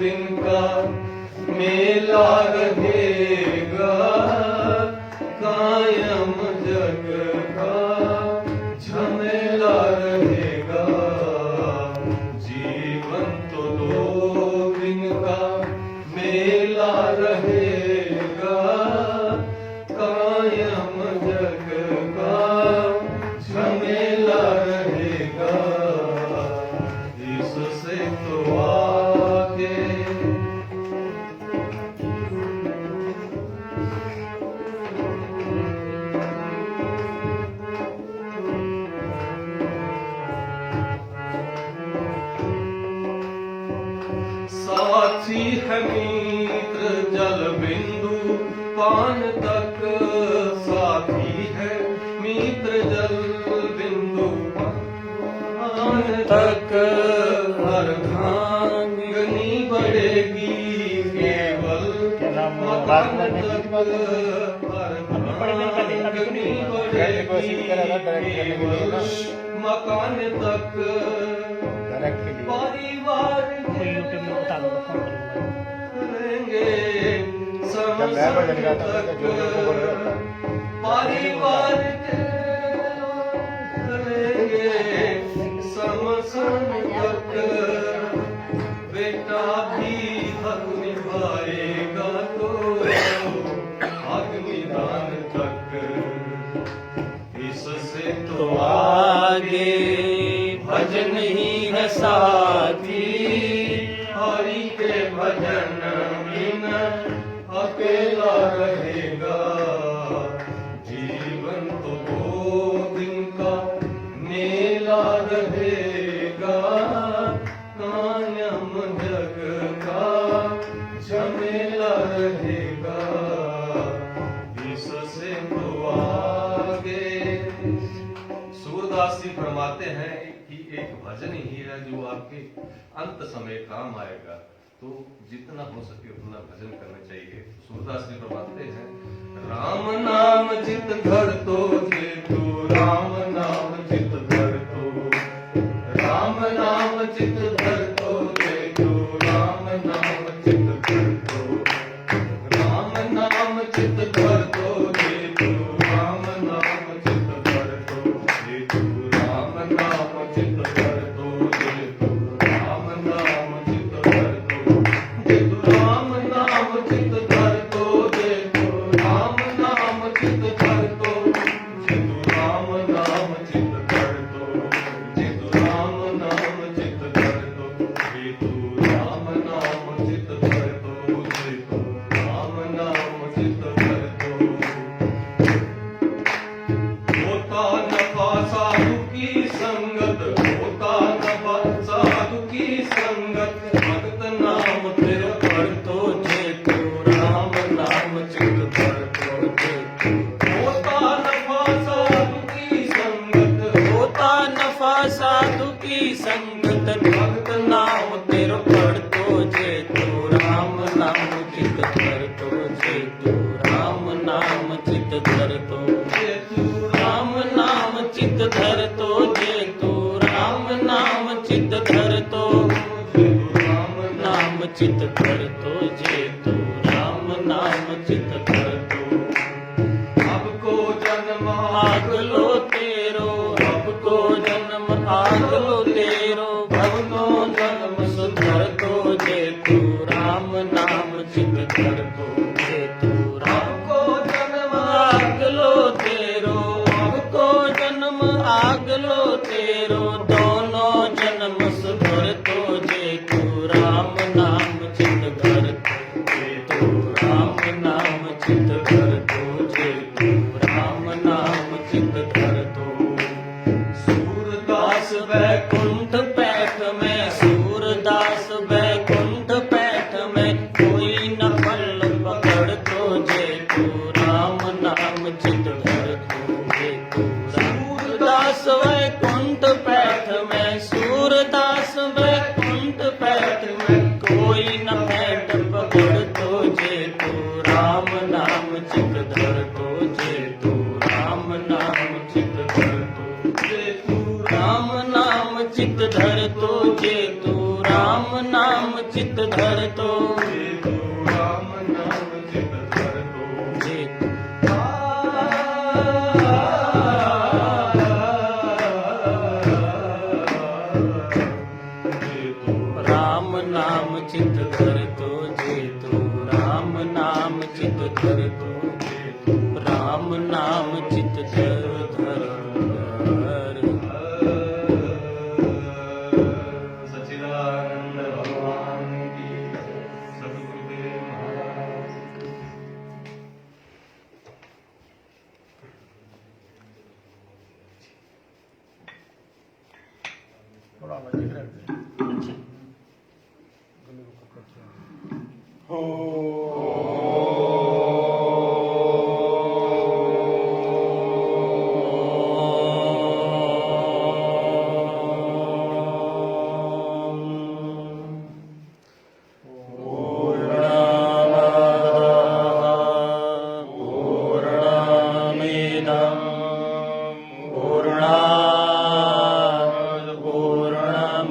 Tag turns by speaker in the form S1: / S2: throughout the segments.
S1: दिन का मेला रहेगा, कायम जग का झमेला रहेगा। जीवन तो 2 दिन का मेला रहेगा, कायम जग का झमेला रहेगा। इससे तो आगे साथी है मित्र जल बिंदु पान तक, साथी है मित्र जल बिंदु पान तक। अर्धांगिनी बढ़ेगी केवल मकान तक, अर्धांगिनी बढ़ेगी केवल मकान तक। परिवार करेंगे समसन तक, परिवार करेंगे समसन तक। बेटा भी हक निभाएगा तो अग्निदान तक। इससे तो आगे भजन ही है साथी, हरि के भजन बिन अकेला रहेगा। जीवन तो 2 दिन का मेला रहेगा, कायम जग का झमेला रहेगा। इससे तो आगे सूरदास जी फरमाते हैं कि एक भजन ही है जो आपके अंत समय काम आएगा, तो जितना हो सके उतना भजन करना चाहिए। सूरदास जी फरमाते हैं, राम नाम चित धर तो जे तू, राम नाम चित धर तो, राम नाम चित धर तो जे तू, राम नाम चित धर तो, राम नाम चित धर तो जे तू, राम नाम चित धर तो जे तू, राम नाम चित धर तो जे तू, राम नाम चित धर तो जे तू, राम नाम चित धर तो जे तू, राम नाम चित धर तो जे तू, राम नाम चित धर तो जे तू, राम नाम चित धर तो जे तू, राम नाम चित धर तो जे तू, राम नाम चित धर तो। होता नफा साधु की संगत, होता नफा साधु की संगत। भगत नाम तेरे पर तो जे तू, राम नाम चित धर तो जे तू। होता नफा साधु की संगत,
S2: होता नफा साधु की संगत। भक्त नाम तेरो पढ़ तो जे तू, राम नाम चित धर तो जे तू, राम नाम चित धर तो
S1: जे तू,
S2: राम नाम चित धर तो जे तू, राम नाम चित धर तो
S1: जे तू, राम
S2: नाम चित धर तो जे तू, राम नाम चित धर तो।
S1: आपको जन्म
S2: आग लो तेरो, अब को जन्म आग लो तेरो। भवनो जन्म सुधर तो जे तू, राम नाम चित धर तो जे तू, राम
S1: आपको जन्म
S2: आग लो तेरो, अब को जन्म आग लो तेरो। दोनों जन्म सुधर तो जे तू, राम नाम चित धर तो जे तू, राम नाम चित धर तो जे तू, राम नाम चित धर तो।
S1: सूरदास
S2: वैकुंठ पैठ में, सूरदास वैकुंठ पैठ में। कोई न फल पकड़ तो जे तू, राम नाम चित धर तो जे तू। सूरदास वैकुंठ पैठ में, सूरदास वैकुंठ पैठ में। कोई न पैठ पकड़ तो जे तू, राम नाम चित धर तो जे तू, राम नाम चित धर तो
S1: जे तू,
S2: राम नाम चित धर तो जे तू, राम नाम चित धर धर तो
S1: जे तू राम नाम चित धर तो
S2: जे
S1: जे तू
S2: राम नाम चित धर तो जे तू राम नाम चित धर तो राम नाम चित धर
S1: सच्चिदानंद भगवान की सद्गुरुदेव महाराज
S3: थोड़ा नजीक रख दे गले को पकड़ के।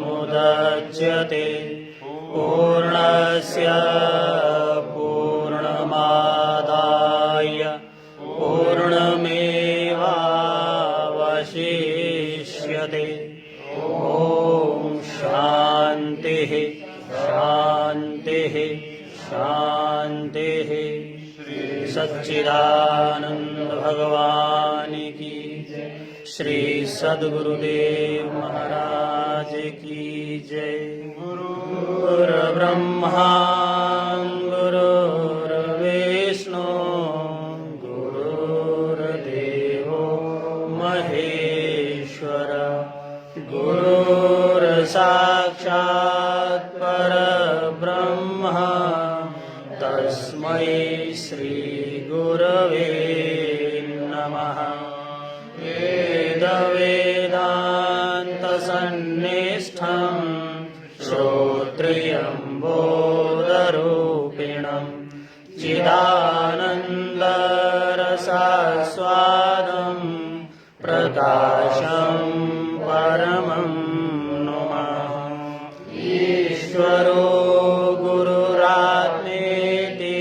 S2: पूर्णमुदच्यते पूर्णस्य पूर्णमादाय पूर्णमेवावशिष्यते ॐ शान्तिः शान्तिः शान्तिः सच्चिदानंद भगवान की श्री सद्गुरुदेव महाराज की जय। गुरुर्ब्रह्मा गुरुर्विष्णु गुरुर्देवो महेश्वर गुरुर्साक्षात् परब्रह्म तस्मै श्री गुरवे नमः। वेदवेदान्तसन्निष्ठं श्रोत्रियं बोधरूपिणं चिदानन्दरसास्वादं प्रकाशं परमं नुमः। ईश्वरो गुरुरात्मेति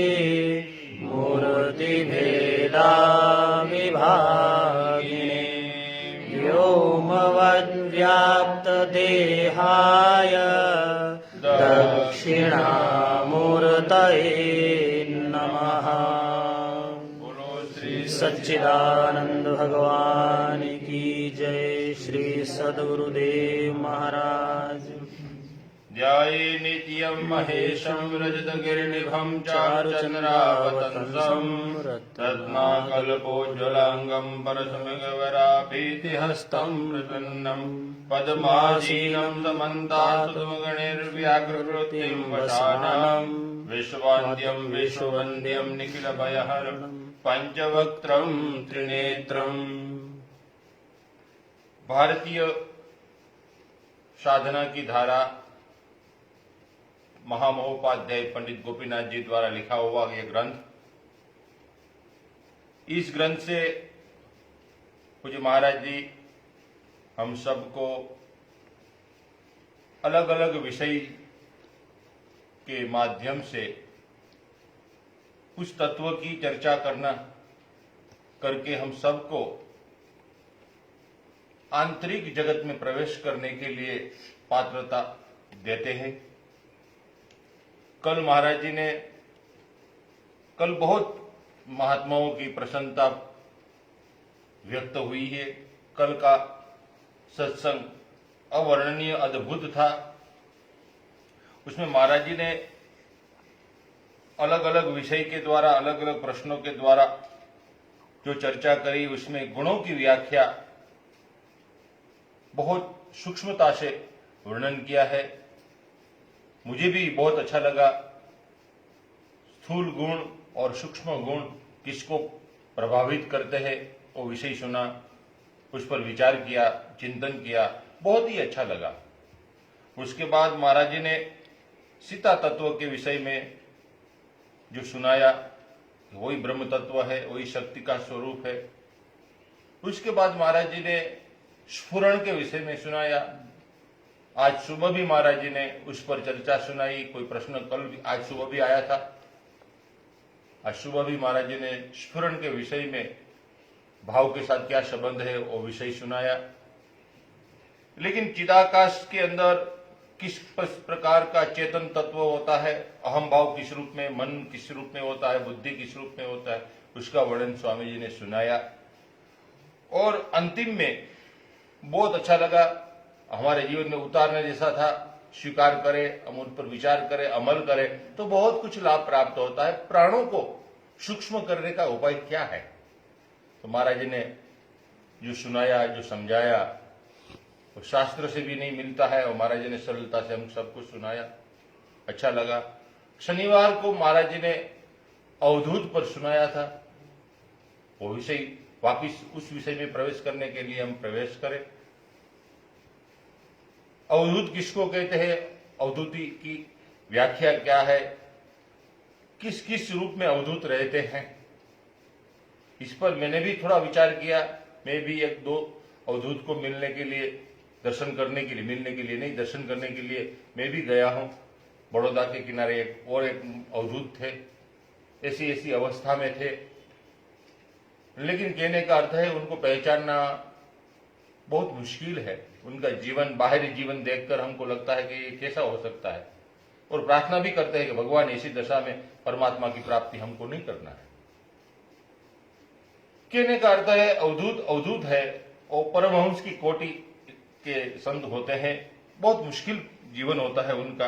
S2: मूर्तिभेदाविभागिने व्योमवद्व्याप्तदेहाय दक्षिणामूर्तये नमः। सच्चिदानंद भगवान की जय। श्री सद्गुरुदेव महाराज।
S4: ध्याये नित्यं महेशं रजतगिरिनिभं चारुचन्द्रावतंसं रत्नाकल्पोज्ज्वलाङ्गं परशुमगवराभीतिहस्तं प्रसन्नं पद्मासीनं समन्तासुतमगणैर्व्याघ्रकृतिं वशानं विश्वाद्यं विश्ववन्द्यं निखिलभयहरं पंचवक्त्रं त्रिनेत्रम्। भारतीय साधना की धारा महामहोपाध्याय पंडित गोपीनाथ जी द्वारा लिखा हुआ यह ग्रंथ, इस ग्रंथ से पूज्य महाराज जी हम सबको अलग अलग विषय के माध्यम से उस तत्व की चर्चा करके हम सबको आंतरिक जगत में प्रवेश करने के लिए पात्रता देते हैं। कल महाराज जी ने बहुत महात्माओं की प्रसन्नता व्यक्त हुई है। कल का सत्संग अवर्णनीय अद्भुत था। उसमें महाराज जी ने अलग अलग विषय के द्वारा, अलग अलग प्रश्नों के द्वारा जो चर्चा करी, उसमें गुणों की व्याख्या बहुत सूक्ष्मता से वर्णन किया है। मुझे भी बहुत अच्छा लगा। स्थूल गुण और सूक्ष्म गुण किसको प्रभावित करते हैं वो विषय सुना, उस पर विचार किया, चिंतन किया, बहुत ही अच्छा लगा। उसके बाद महाराज जी ने सीता तत्व के विषय में जो सुनाया, वही ब्रह्म तत्व है, वही शक्ति का स्वरूप है। उसके बाद महाराज जी ने स्फुरण के विषय में सुनाया। आज सुबह भी महाराज जी ने उस पर चर्चा सुनाई, कोई प्रश्न कल भी, आज सुबह भी आया था। आज सुबह भी महाराज जी ने स्फुरण के विषय में भाव के साथ क्या संबंध है वो विषय सुनाया। लेकिन चिदाकाश के अंदर किस प्रकार का चेतन तत्व होता है, अहम भाव किस रूप में, मन किस रूप में होता है, बुद्धि किस रूप में होता है, उसका वर्णन स्वामी जी ने सुनाया। और अंतिम में बहुत अच्छा लगा, हमारे जीवन में उतारने जैसा था। स्वीकार करें, हम उन पर विचार करें, अमल करें तो बहुत कुछ लाभ प्राप्त होता है। प्राणों को सूक्ष्म करने का उपाय क्या है, तो महाराज जी ने जो सुनाया, जो समझाया, वो शास्त्र से भी नहीं मिलता है और महाराज जी ने सरलता से हम सब कुछ सुनाया, अच्छा लगा। शनिवार को महाराज जी ने अवधूत पर सुनाया था, वो विषय वापिस उस विषय में प्रवेश करने के लिए हम प्रवेश करें। अवधूत किसको कहते हैं, अवधूति की व्याख्या क्या है, किस किस रूप में अवधूत रहते हैं, इस पर मैंने भी थोड़ा विचार किया। मैं भी एक दो अवधूत को मिलने के लिए, दर्शन करने के लिए, मिलने के लिए नहीं, दर्शन करने के लिए मैं भी गया हूं। बड़ौदा के किनारे एक अवधूत थे, ऐसी ऐसी अवस्था में थे। लेकिन कहने का अर्थ है उनको पहचानना बहुत मुश्किल है। उनका जीवन, बाहरी जीवन देखकर हमको लगता है कि ये कैसा हो सकता है, और प्रार्थना भी करते हैं कि भगवान ऐसी दशा में परमात्मा की प्राप्ति हमको नहीं करना है। कहने का अर्थ है अवधूत अवधूत है और परमहंस की कोटि के संत होते हैं। बहुत मुश्किल जीवन होता है उनका,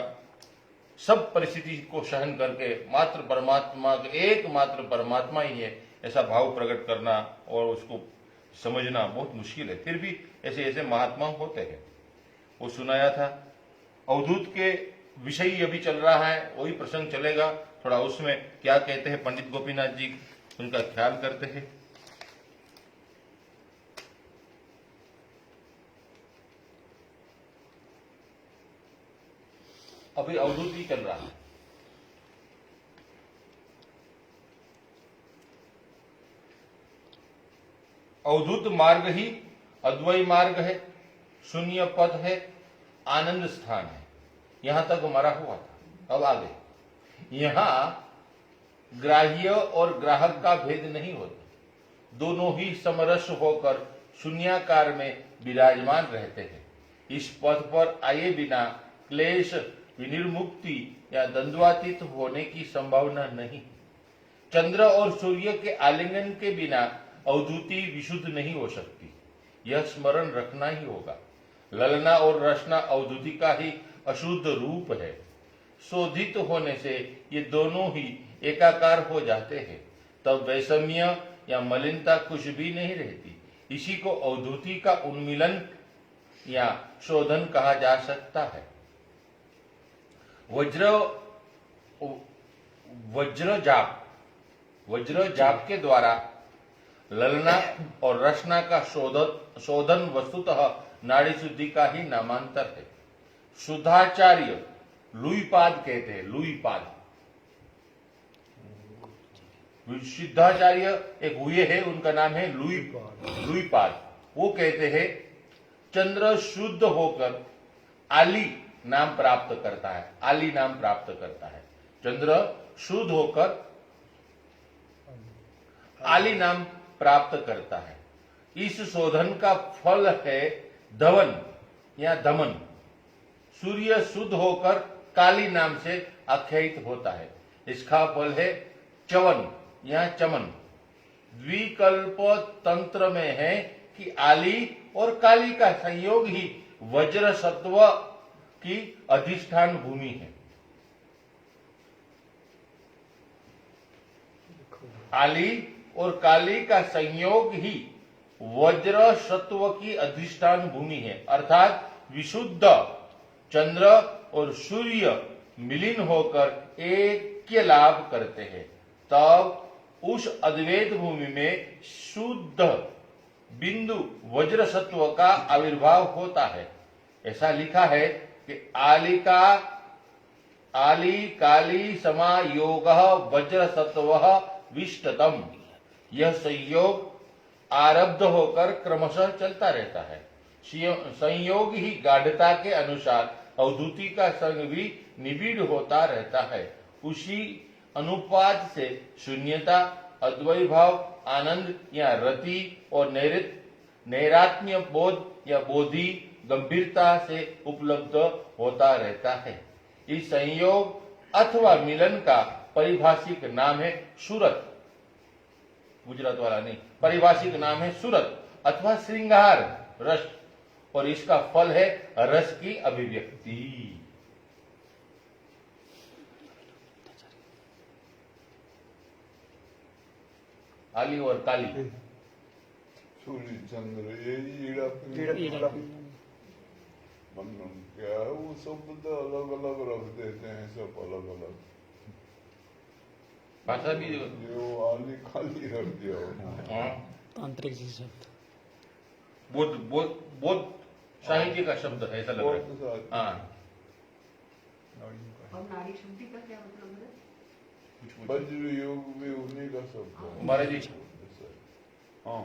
S4: सब परिस्थिति को सहन करके मात्र परमात्मा, एकमात्र परमात्मा ही है ऐसा भाव प्रकट करना और उसको समझना बहुत मुश्किल है। फिर भी ऐसे ऐसे महात्मा होते हैं, वो सुनाया था। अवधूत के विषय अभी चल रहा है, वही प्रसंग चलेगा, थोड़ा उसमें क्या कहते हैं पंडित गोपीनाथ जी, उनका ख्याल करते हैं। अभी अवधूत ही चल रहा है। अवधूत मार्ग ही अद्वैत मार्ग है, शून्य पद है, आनंद स्थान है। यहां तक हमारा हुआ था। अब आगे, यहां ग्राह्य और ग्राहक का भेद नहीं होता, दोनों ही समरस होकर शून्याकार में विराजमान रहते हैं। इस पद पर आए बिना क्लेश, विनिर्मुक्ति या द्वंद्वातीत होने की संभावना नहीं। चंद्र और सूर्य के आलिंगन के बिना अवधूति विशुद्ध नहीं हो सकती, यह स्मरण रखना ही होगा। ललना और रसना अवधूति का ही अशुद्ध रूप है। शोधित होने से ये दोनों ही एकाकार हो जाते हैं, तब वैषम्य या मलिनता कुछ भी नहीं रहती। इसी को अवधूति का उन्मिलन या शोधन कहा जा सकता है। वज्र जाप के द्वारा ललना और रसना का शोधन वस्तुतः नाड़ी शुद्धि का ही नामांतर है। शुद्धाचार्य लुईपाद कहते हैं, लुईपाद, सिद्धाचार्य एक हुए हैं, उनका नाम है लुईपाद। वो कहते हैं चंद्र शुद्ध होकर आली नाम प्राप्त करता है, आली नाम प्राप्त करता है। चंद्र शुद्ध होकर आली नाम प्राप्त करता है। इस शोधन का फल है धवन या दमन। सूर्य शुद्ध होकर काली नाम से आख्यायित होता है, इसका फल है चवन या चमन। द्विकल्प तंत्र में है कि आली और काली का संयोग ही वज्र सत्व की अधिष्ठान भूमि है। आली और काली का संयोग ही वज्र सत्व की अधिष्ठान भूमि है, अर्थात विशुद्ध चंद्र और सूर्य मिलिन होकर ऐक्य लाभ करते हैं, तब उस अद्वैत भूमि में शुद्ध बिंदु वज्र सत्व का आविर्भाव होता है। ऐसा लिखा है कि आली काली समायोग वज्र सत्व विष्टतम। यह संयोग आरब्ध होकर क्रमशः चलता रहता है। संयोग ही गाढ़ता के अनुसार अवधूति का संग भी निबिड़ होता रहता है। उसी अनुपात से शून्यता, अद्वैत भाव, आनंद या रति और नैरात्म्य बोध या बोधि गंभीरता से उपलब्ध होता रहता है। इस संयोग अथवा मिलन का पारिभाषिक नाम है सूरत। गुजरात वाला नहीं, पारिभाषिक नाम है सूरत अथवा श्रृंगार रस, और इसका फल है रस की अभिव्यक्ति। आली और काली,
S5: सूर्य चंद्र ये ईड़ा बंधन क्या है, वो शब्द अलग अलग रख देते हैं, सब अलग अलग।
S4: भाषा भी
S5: जो आली खाली रख दिया
S2: तांत्रिक जी शब्द
S4: बोध साहित्य का शब्द है, ऐसा लग रहा है। हाँ,
S6: और नारी शुद्धि का क्या मतलब है?
S5: वज्र योग भी उन्हीं का शब्द है।
S4: महाराज जी,
S5: हाँ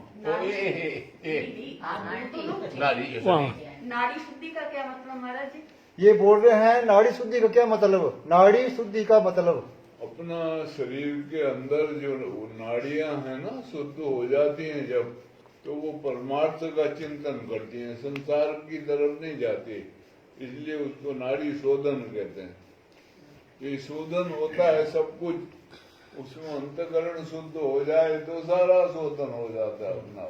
S6: नारी शुद्धि का क्या मतलब महाराज जी?
S3: ये बोल रहे हैं नाड़ी शुद्धि का क्या मतलब, नाड़ी शुद्धि का मतलब
S5: अपना शरीर के अंदर जो नाड़ियां हैं ना शुद्ध हो जाती हैं जब, तो वो परमार्थ का चिंतन करती हैं, संसार की तरफ नहीं जाती, इसलिए उसको नाड़ी शोधन कहते हैं। ये शोधन होता है सब कुछ, उसमें अंतकरण शुद्ध हो जाए तो सारा शोधन हो जाता है अपना,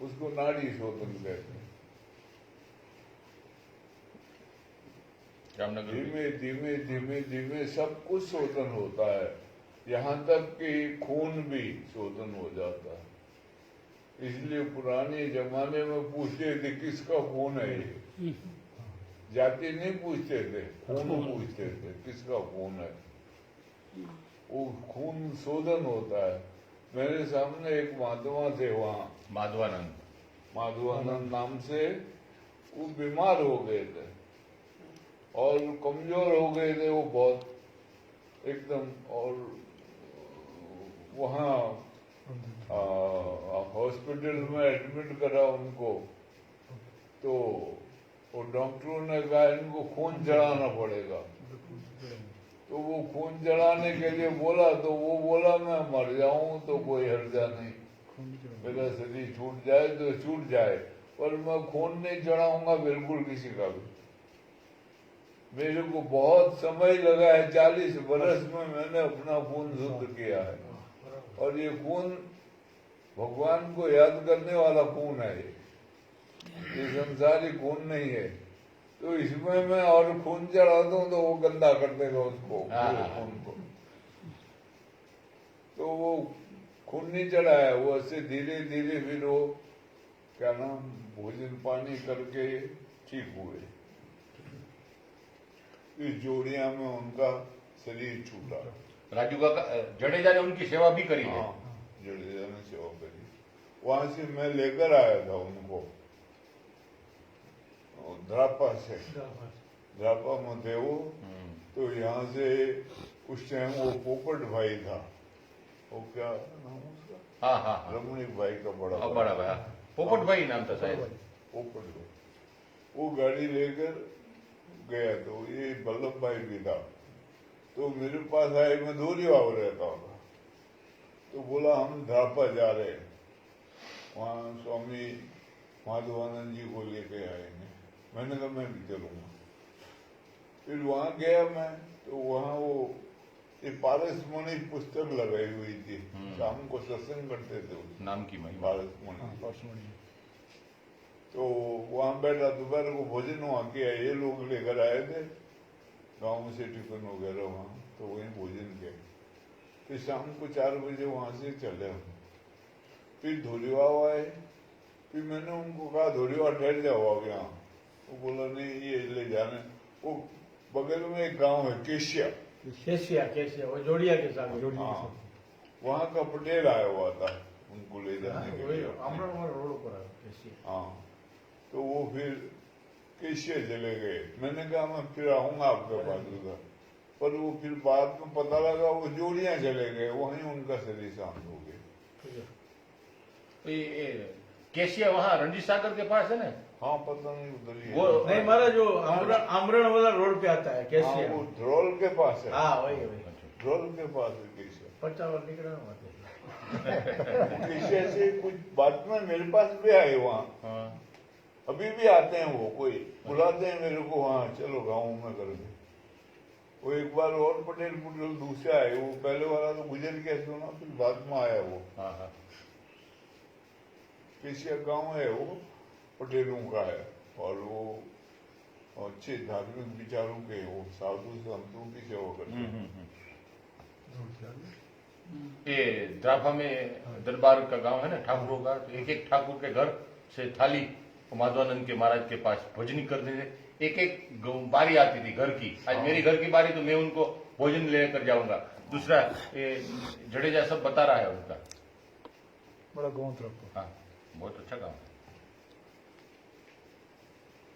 S5: उसको नाड़ी शोधन कहते हैं।
S4: रामनगर में
S5: धीमे धीमे धीमे धीमे सब कुछ शोधन होता है, यहाँ तक कि खून भी शोधन हो जाता है। इसलिए पुराने जमाने में पूछते थे किसका खून है ये, जाति नहीं पूछते थे, खून पूछते थे किसका खून है। वो खून शोधन होता है। मेरे सामने एक महात्मा थे वहाँ, माधवानंद नाम से, वो बीमार हो गए थे और कमजोर हो गए थे वो बहुत एकदम, और वहाँ हॉस्पिटल में एडमिट करा उनको, तो वो डॉक्टरों ने कहा इनको खून चढ़ाना पड़ेगा। तो वो खून चढ़ाने के लिए बोला, तो वो बोला मैं मर जाऊं तो कोई हर्जा नहीं, मेरा शरीर छूट जाए तो छूट जाए, पर मैं खून नहीं चढ़ाऊंगा बिल्कुल किसी का भी। मेरे को बहुत समय लगा है, 40 वर्ष में मैंने अपना खून शुद्ध किया है, और ये खून भगवान को याद करने वाला खून है, ये संसारी खून नहीं है। तो इसमें मैं और खून चढ़ा दूं तो वो गंदा कर देगा उसको, खून को। तो वो खून नहीं चढ़ाया, वो ऐसे धीरे धीरे फिर वो क्या नाम भोजन पानी करके ठीक हुए। इस जोड़िया में उनका शरीर छूटा।
S4: राजू का जडेजा ने उनकी सेवा भी करी है।
S5: हाँ, जडेजा ने सेवा करी। वहां से मैं लेकर आया था उनको ध्रापा से, ध्रापा में थे वो। तो यहाँ से उस टाइम वो पोपट भाई था, वो क्या नाम उसका,
S4: हाँ,
S5: रमणीक भाई का बड़ा
S4: भाई, पोपट भाई नाम था शायद।
S5: पोपट भाई वो गाड़ी लेकर गया, तो ये बल्लभ भाई भी था। तो मेरे पास आए, मैं धोरीवाव रहता था, तो बोला हम ध्रापा जा रहे हैं, वहाँ स्वामी माधवानंद जी को लेके आएंगे। मैंने कहा मैं भी चलूंगा। फिर वहाँ गया मैं, तो वहाँ वो ये पारसमणि पुस्तक लगाई हुई थी, शाम को सत्संग करते थे उस
S4: नाम की महिमा।
S5: पारसमणि। तो वहाँ बैठा, दोपहर को भोजन वहाँ किया, ये लोग लेकर आए थे गाँव से टिफिन वगैरह वहाँ, तो वहीं भोजन किया। फिर शाम को 4 बजे वहाँ से चले हम। फिर धोरीवाव आए, फिर मैंने उनको कहा धोरीवाव ठहर जाओ आप यहाँ। वो बोला नहीं ये ले जाने, वो बगल में एक गांव है केशिया,
S3: वो जोड़िया के साथ
S5: हाँ, वहाँ का पटेल आया हुआ था उनको ले जाने के लिए।
S3: रोड पर
S5: हाँ, तो वो फिर केशिया चले गए। मैंने कहा मैं फिर आऊंगा आपके पास उधर, पर वो फिर बाद में पता लगा वो जोड़ियां चले गए, वहीं उनका शरीर शांत हो गया।
S4: कैसिया वहाँ रणजीत सागर के पास है ना?
S5: हाँ पता नहीं उधर ही है।
S4: वो
S7: नहीं महाराज जो आमरण वाला रोड पे आता है
S5: हाँ,
S7: कैसे?
S5: वो ध्रोल के पास है।
S7: हाँ वही वही
S5: ध्रोल के पास है केसिया।
S7: 55 निकला वहाँ से।
S5: केसिया से कुछ बाद में मेरे पास भी आए वहाँ,
S4: हाँ।
S5: अभी भी आते हैं, वो कोई बुलाते हैं मेरे को, हाँ चलो गाँव में करके। वो एक बार और पटेल दूसरे आए, वो पहले वाला तो गुजर गया सुना, फिर बाद में आया वो।
S4: हाँ हाँ।
S5: केसिया गांव है वो, पटेलों का है, और वो अच्छे धार्मिक विचारों के, वो साधु संतों की सेवा करते हैं।
S4: ये द्राफा में दरबार का गांव है ना ठाकुरों का, तो एक एक ठाकुर के घर से थाली माधवानंद के महाराज के पास भोजनी करते थे। एक एक बारी आती थी घर की, आज मेरी घर की बारी, तो मैं उनको भोजन लेकर जाऊंगा। दूसरा ये जडेजा सब बता रहा है उनका।
S3: बड़ा गाँव तरफ
S4: हाँ, बहुत अच्छा काम है।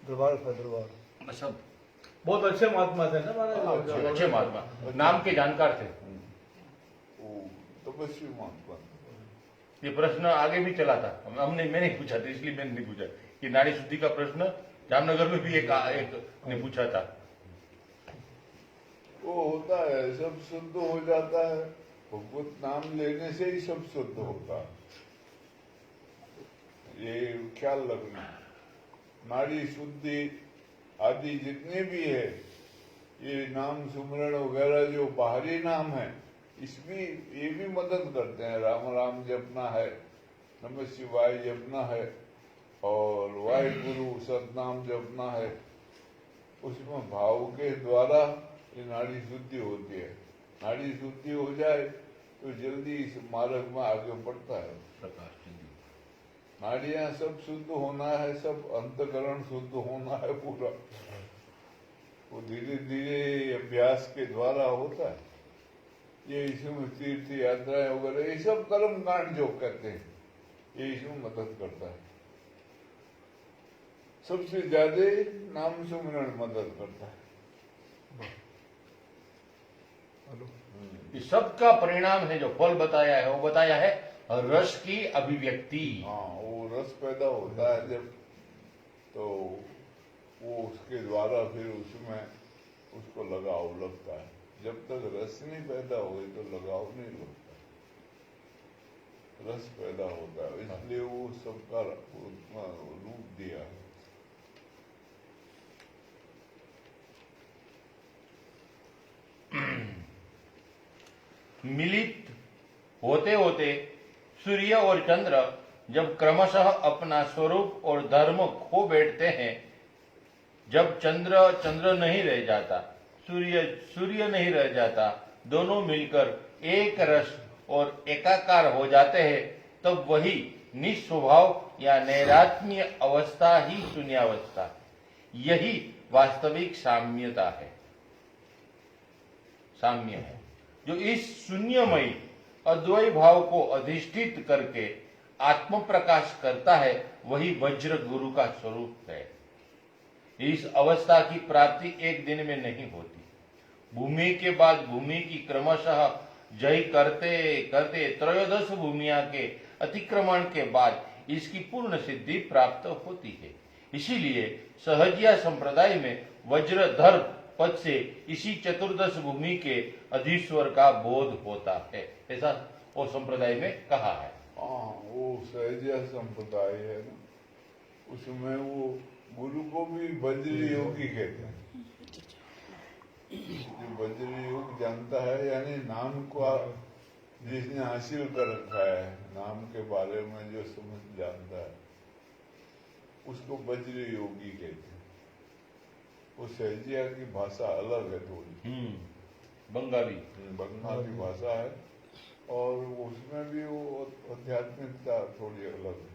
S3: दरबार था दरबार।
S4: सब
S7: बहुत अच्छे महात्मा थे ना महाराज।
S4: अच्छे महात्मा, नाम के जानकार थे।
S5: वो तपस्वी महात्मा।
S4: ये प्रश्न आगे भी चला था, मैंने नहीं पूछा था, इसलिए मैंने नहीं पूछा कि नाड़ी शुद्धि का प्रश्न जामनगर में भी एक ने पूछा था।
S5: वो होता है, सब शुद्ध हो जाता है, भगवत नाम लेने से ही सब शुद्ध होता है, ये ख्याल रखना। नाड़ी शुद्धि आदि जितने भी है, ये नाम सुमरण वगैरह जो बाहरी नाम है, इसमें ये भी मदद करते हैं। राम राम जपना है, नमः शिवाय जपना है, और वाहिगुरु सतनाम जपना है, उसमें भाव के द्वारा ये नाड़ी शुद्धि होती है। नाड़ी शुद्धि हो जाए तो जल्दी इस मार्ग में आगे बढ़ता है। नाड़ियां सब शुद्ध होना है, सब अंतकरण शुद्ध होना है पूरा, वो धीरे धीरे अभ्यास के द्वारा होता है। ये इसमें तीर्थ यात्राएं वगैरह ये सब कर्म कांड जो करते हैं, ये इसमें मदद करता है। सबसे ज्यादा नाम सुमरण मदद करता है।
S4: ये सबका परिणाम है, जो फल बताया है वो बताया है रस की अभिव्यक्ति।
S5: हाँ, वो रस पैदा होता है जब, तो वो उसके द्वारा फिर उसमें उसको लगाव लगता है। जब तक रस नहीं पैदा हो तो लगाव नहीं लगता, रस पैदा होता है, इसलिए वो सबका रूप दिया है।
S4: मिलित होते होते सूर्य और चंद्र जब क्रमशः अपना स्वरूप और धर्म खो बैठते हैं, जब चंद्र चंद्र नहीं रह जाता, सूर्य सूर्य नहीं रह जाता, दोनों मिलकर एक रस और एकाकार हो जाते हैं, तब वही निस्वभाव या नैरात्म्य अवस्था ही शून्यावस्था, यही वास्तविक साम्यता है, साम्य है, जो इस शून्यमयी अद्वैत भाव को अधिष्ठित करके आत्म प्रकाश करता है, वही वज्र गुरु का स्वरूप है। इस अवस्था की प्राप्ति एक दिन में नहीं होती। भूमि के बाद भूमि की क्रमशः जय करते करते त्रयोदश भूमिया के अतिक्रमण के बाद इसकी पूर्ण सिद्धि प्राप्त होती है। इसीलिए सहजिया संप्रदाय में वज्रधर पद से इसी चतुर्दश भूमि के अधीश्वर का बोध होता है, ऐसा वो संप्रदाय में कहा है।
S5: हाँ, वो सहजिया संप्रदाय है ना, उसमें वो गुरु को भी वज्र योगी कहते हैं। जो वज्र योग जानता है, यानी नाम को जिसने हासिल कर रखा है, नाम के बारे में जो समझ जानता है, उसको वज्र योगी कहते हैं। वो सहजिया की भाषा अलग है थोड़ी,
S4: बंगाली
S5: बंगाली भाषा है, और उसमें भी वो आध्यात्मिकता थोड़ी अलग है।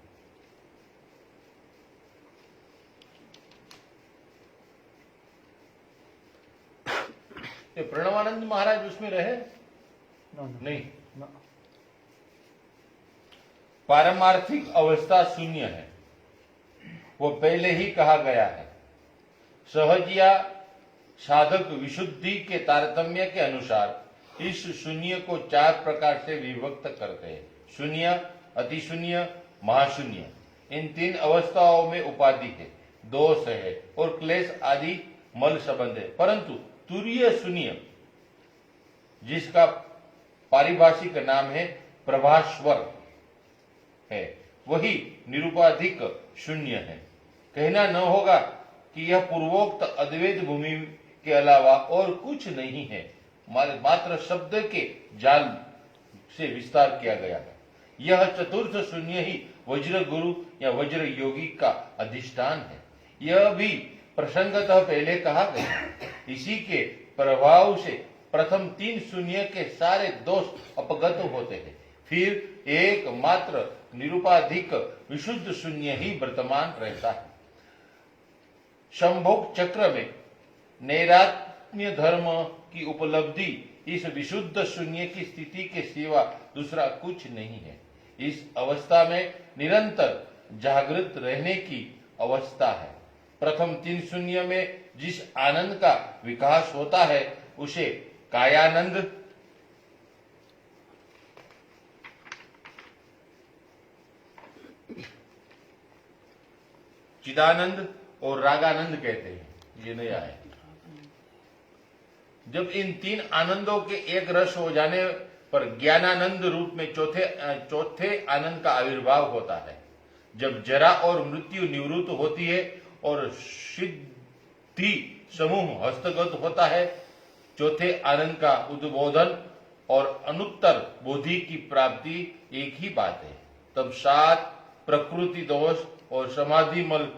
S4: ये प्रणवानंद महाराज उसमें रहे
S3: ना,
S4: नहीं?
S3: ना।
S4: पारमार्थिक अवस्था शून्य है, वो पहले ही कहा गया है। सहजिया साधक विशुद्धि के तारतम्य के अनुसार इस शून्य को 4 प्रकार से विभक्त करते हैं। शून्य, अति शून्य, महाशून्य। इन 3 अवस्थाओं में उपाधि है, दोष है और क्लेश आदि मल संबंध है। परंतु तुरीय शून्य, जिसका पारिभाषिक नाम है प्रभास्वर है, वही निरुपाधिक शून्य है। कहना न होगा कि यह पूर्वोक्त अद्वैत भूमि के अलावा और कुछ नहीं है, मात्र शब्द के जाल से विस्तार किया गया है। यह चतुर्थ शून्य ही वज्र गुरु या वज्र योगी का अधिष्ठान है। यह भी प्रसंगतः पहले कहा गया। इसी के प्रभाव से प्रथम 3 शून्य के सारे दोष अपगत होते हैं, फिर एकमात्र निरुपाधिक विशुद्ध शून्य ही वर्तमान रहता है। शंभोग चक्र में नैरात्म्य धर्म की उपलब्धि इस विशुद्ध शून्य की स्थिति के सिवा दूसरा कुछ नहीं है। इस अवस्था में निरंतर जागृत रहने की अवस्था है। प्रथम 3 शून्य में जिस आनंद का विकास होता है उसे कायानंद, चिदानंद और रागानंद कहते हैं। ये नया है। जब इन 3 आनंदों के एक रस हो जाने पर ज्ञानानंद रूप में चौथे आनंद का आविर्भाव होता है। जब जरा और मृत्यु निवृत्त होती है और सिद्धि समूह हस्तगत होता है, चौथे आनंद का उद्बोधन और अनुत्तर बोधि की प्राप्ति एक ही बात है। तब 7 प्रकृति दोष और समाधि मल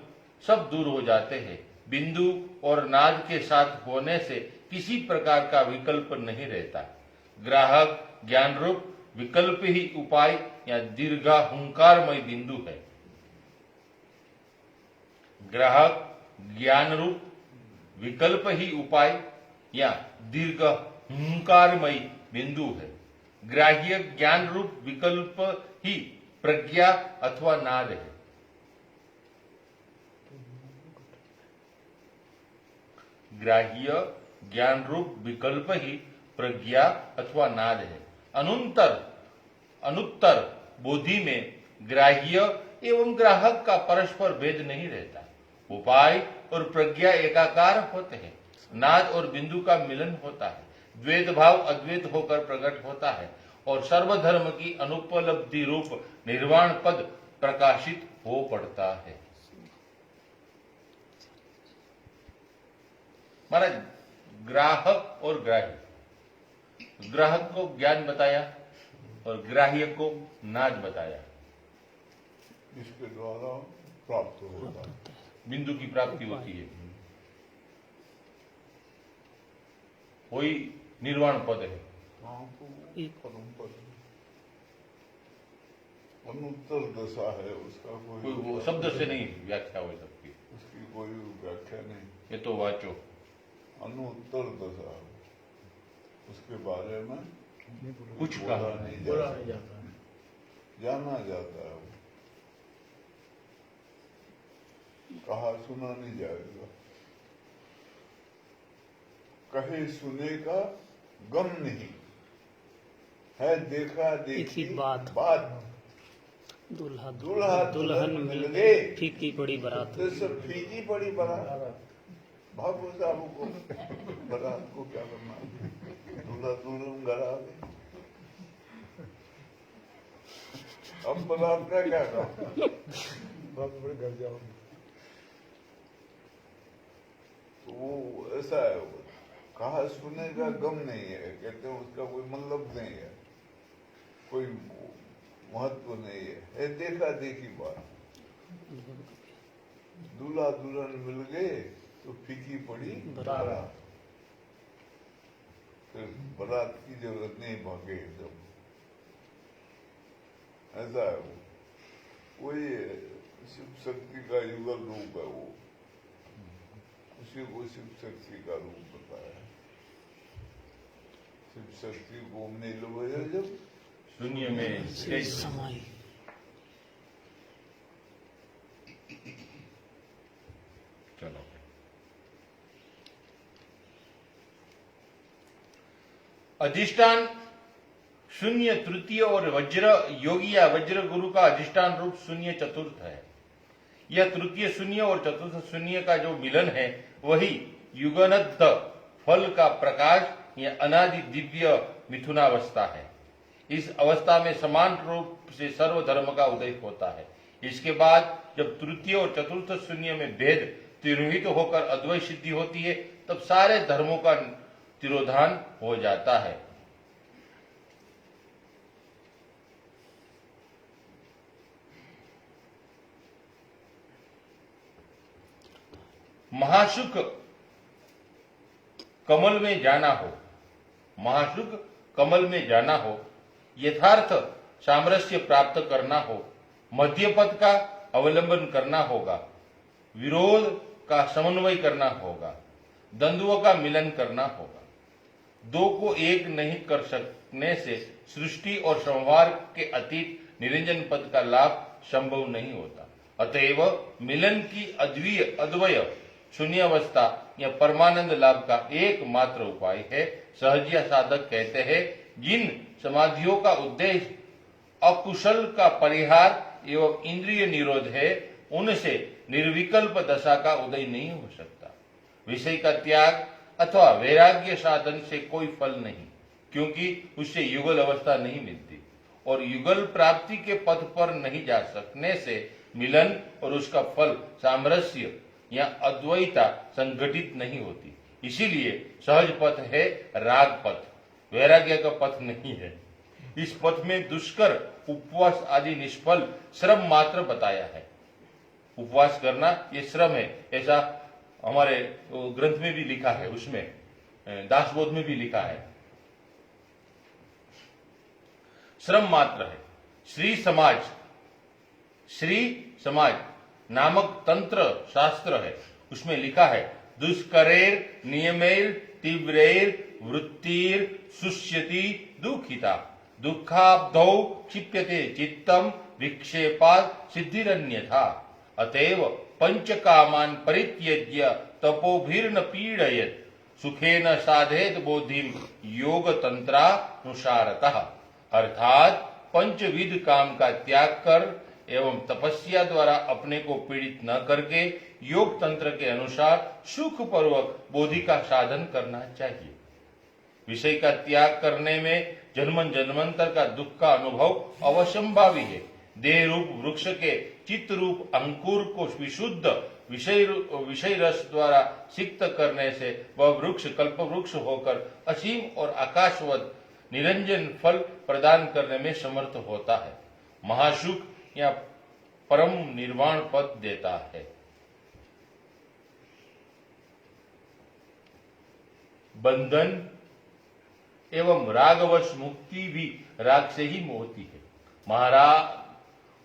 S4: सब दूर हो जाते हैं। बिंदु और नाद के साथ होने से किसी प्रकार का विकल्प नहीं रहता। ग्राहक ज्ञान रूप विकल्प ही उपाय या दीर्घा हुंकारमय बिंदु है। ग्राहक ज्ञान रूप विकल्प ही उपाय या दीर्घ हुंकारमय बिंदु है। ग्राह्य ज्ञान रूप विकल्प ही प्रज्ञा अथवा नाद है। ग्राह्य ज्ञान रूप विकल्प ही प्रज्ञा अथवा नाद है। अनुत्तर बोधि में ग्राह्य एवं ग्राहक का परस्पर भेद नहीं रहता। उपाय और प्रज्ञा एकाकार होते हैं। नाद और बिंदु का मिलन होता है। द्वैत भाव अद्वैत होकर प्रकट होता है और सर्वधर्म की अनुपलब्धि रूप निर्वाण पद प्रकाशित हो पड़ता है। महाराज, ग्राहक और ग्राह्य, ग्राहक को ज्ञान बताया और ग्राह्य को नाद बताया।
S5: इसके द्वारा प्राप्त होता है,
S4: बिंदु की प्राप्ति होती है। वही निर्वाण पद है।
S5: परम पद अनुत्तर दशा है, उसका
S4: कोई वो शब्द से नहीं व्याख्या हो सकती,
S5: उसकी कोई व्याख्या नहीं।
S4: ये तो वाचो
S5: अनुत्तर दशा, उसके बारे में
S4: कुछ
S5: बोला
S4: कहा
S5: नहीं
S7: बोला
S5: जा
S7: नहीं जाता।
S5: जाना जाता है, कहा सुना नहीं जाएगा। कहे सुने का गम नहीं है, देखा देखी
S2: बात। दूल्हा
S5: दूल्हा
S2: दुल्हन
S5: मिल
S2: मिल
S5: गए,
S2: फीकी पड़ी बारात।
S5: तो सब फीकी पड़ी बारात। भागो साहब को बारात को क्या करना, दूल्हा दुल्हन घर आ गए, अब बारात का क्या काम।
S3: बहुत बड़े घर जाओ।
S5: वो ऐसा है, वो कहा सुने का गम नहीं है, कहते हैं उसका कोई मतलब नहीं है, कोई महत्व नहीं है, देखा देखी बात। दूल्हा दुल्हन मिल गए तो फीकी पड़ी बारात, फिर बारात की जरूरत नहीं, भागे एकदम। ऐसा है वो, वही शिव शक्ति का युगल रूप है वो, उसी को शिव शक्ति का रूप बताया। शिव शक्ति को हमने लोया जब
S4: शून्य में
S2: समय
S4: चलो। अधिष्ठान शून्य तृतीय और वज्र योगी या वज्र गुरु का अधिष्ठान रूप शून्य चतुर्थ है। यह तृतीय शून्य और चतुर्थ शून्य का जो मिलन है वही युगनद्ध फल का प्रकाश या अनादि दिव्य मिथुनावस्था है। इस अवस्था में समान रूप से सर्वधर्म का उदय होता है। इसके बाद जब तृतीय और चतुर्थ शून्य में भेद तिरोहित होकर अद्वैत सिद्धि होती है तब सारे धर्मों का तिरोधान हो जाता है। महासुख कमल में जाना हो, महासुख कमल में जाना हो, यथार्थ सामरस्य प्राप्त करना हो, मध्य पथ का अवलंबन करना होगा, विरोध का समन्वय करना होगा, द्वंद्वों का मिलन करना होगा। दो को एक नहीं कर सकने से सृष्टि और संहार के अतीत निरंजन पद का लाभ संभव नहीं होता। अतएव मिलन की अद्वय शून्यावस्था या परमानंद लाभ का एकमात्र उपाय है। सहजिया साधक कहते हैं जिन समाधियों का उद्देश्य अकुशल का परिहार एवं इंद्रिय निरोध है उनसे निर्विकल्प दशा का उदय नहीं हो सकता। विषय का त्याग अथवा वैराग्य साधन से कोई फल नहीं, क्योंकि उससे युगल अवस्था नहीं मिलती और युगल प्राप्ति के पथ पर नहीं जा सकने से मिलन और उसका फल सामरस्य या अद्वैता संगठित नहीं होती। इसीलिए सहज पथ है राग पथ, वैराग्य का पथ नहीं है। इस पथ में दुष्कर उपवास आदि निष्फल श्रम मात्र बताया है। उपवास करना ये श्रम है, ऐसा हमारे ग्रंथ में भी लिखा है, उसमें दासबोध में भी लिखा है, श्रम मात्र है। श्री समाज नामक तंत्र शास्त्र है, उसमें लिखा है दुष्करेर नियमेर तीव्रेर वृत्तिर सुष्यति दुखिता दुखाब्धौ क्षिप्यते चित्तम विक्षेपात् सिद्धिरन्यथा। अतएव पंच कामान परित्यज्य तपोभिर्न पीडयेत् सुखेन साधेत बोधिम योग तंत्रानुसारतः। अर्थात पंचविध काम का त्याग कर एवं तपस्या द्वारा अपने को पीड़ित न करके योग तंत्र के अनुसार सुख पूर्वक बोधि का साधन करना चाहिए। विषय का त्याग करने में जन्मन जन्मांतर का दुख का अनुभव अवश्यंभावी है। देह रूप वृक्ष के चित्त रूप अंकुर को विशुद्ध विषय रस द्वारा सिक्त करने से वह वृक्ष कल्प वृक्ष होकर असीम और आकाशवत निरंजन फल प्रदान करने में समर्थ होता है। महासुख या परम निर्वाण पद देता है। बंधन एवं रागवश मुक्ति भी राग से ही होती है। महाराग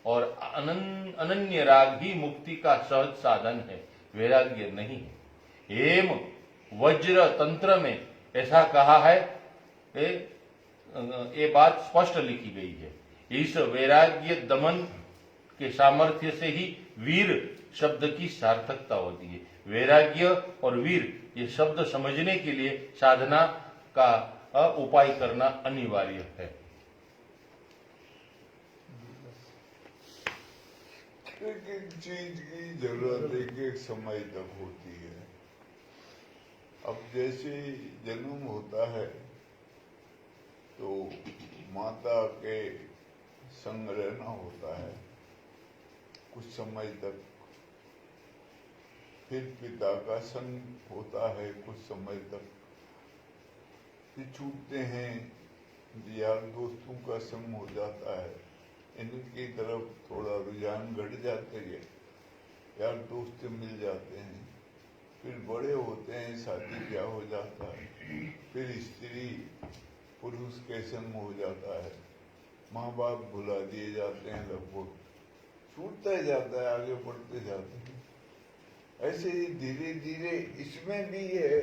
S4: और अनन्य राग ही मुक्ति का सहज साधन है, वैराग्य नहीं है। हेम वज्र तंत्र में ऐसा कहा है, ये बात स्पष्ट लिखी गई है। इस वैराग्य दमन के सामर्थ्य से ही वीर शब्द की सार्थकता होती है। वैराग्य और वीर ये शब्द समझने के लिए साधना का उपाय करना अनिवार्य है।
S5: एक एक चीज की जरूरत एक एक समय तक होती है। अब जैसे जन्म होता है तो माता के संग रहना होता है कुछ समय तक, फिर पिता का संग होता है कुछ समय तक, फिर छूटते हैं, यार दोस्तों का संग हो जाता है, इनकी तरफ थोड़ा रुझान घट जाते है, यार दोस्त मिल जाते हैं, फिर बड़े होते हैं, शादी ब्याह हो जाता है, फिर स्त्री पुरुष के संग हो जाता है, माँ बाप भुला दिए जाते हैं, लगभग छूटता ही जाता है, आगे बढ़ते जाते हैं। ऐसे ही धीरे धीरे इसमें भी है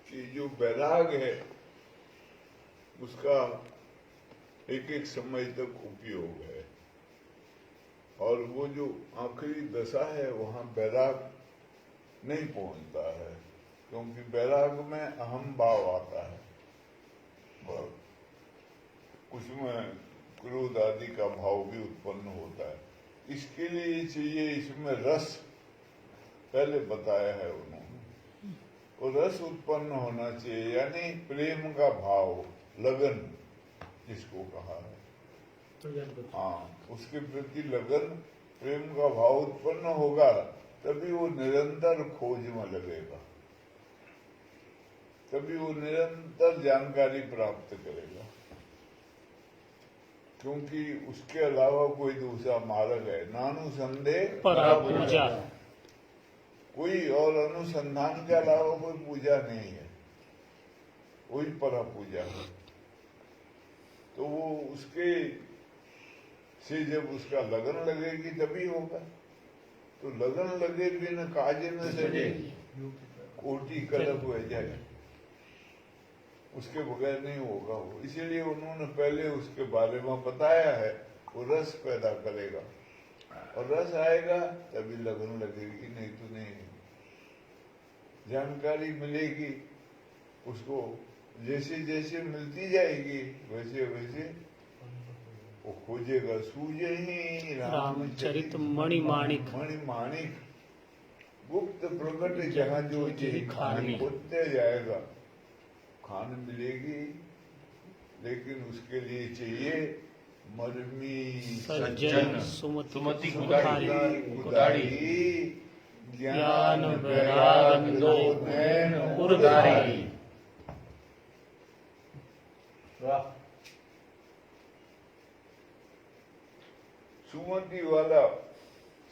S5: कि जो वैराग है उसका एक एक समय तक उपयोग है, और वो जो आखिरी दशा है वहां वैराग नहीं पहुंचता है, क्योंकि वैराग में अहम भाव आता है और उसमें क्रोध आदि का भाव भी उत्पन्न होता है। इसके लिए चाहिए इसमें रस, पहले बताया है उन्होंने, और रस उत्पन्न होना चाहिए, यानी प्रेम का भाव, लगन जिसको कहा है, हाँ, उसके प्रति लगन, प्रेम का भाव उत्पन्न होगा, तभी वो निरंतर खोज में लगेगा, तभी वो निरंतर जानकारी प्राप्त करेगा, क्योंकि उसके अलावा कोई दूसरा मार्ग है, नानुसंदेह
S2: परापूजा।
S5: कोई और अनुसंधान के अलावा कोई पूजा नहीं है, वही परा पूजा है। तो वो उसके से जब उसका लगन लगेगी तभी होगा, तो लगन लगे बिन काज न सजे, कोटि कलप हो जाए, उसके बगैर नहीं होगा वो। इसीलिए उन्होंने पहले उसके बारे में बताया है, वो रस पैदा करेगा, और रस आएगा तभी लगन लगेगी, नहीं तो नहीं। जानकारी मिलेगी उसको, जैसे जैसे मिलती जाएगी वैसे वैसे वो खोजेगा। सूझे ही
S2: रामचरित मणिमाणिक,
S5: मणिमाणिक गुप्त प्रकट जहाँ जो चीज
S2: खानी।
S5: खोजते जाएगा, खान मिलेगी, लेकिन उसके लिए चाहिए मर्मी
S2: सज्जन
S4: सुमति
S5: कुदारी,
S2: ज्ञान वैराग दो
S5: नैन
S2: उर्धारी।
S7: वाह।
S5: सुमति वाला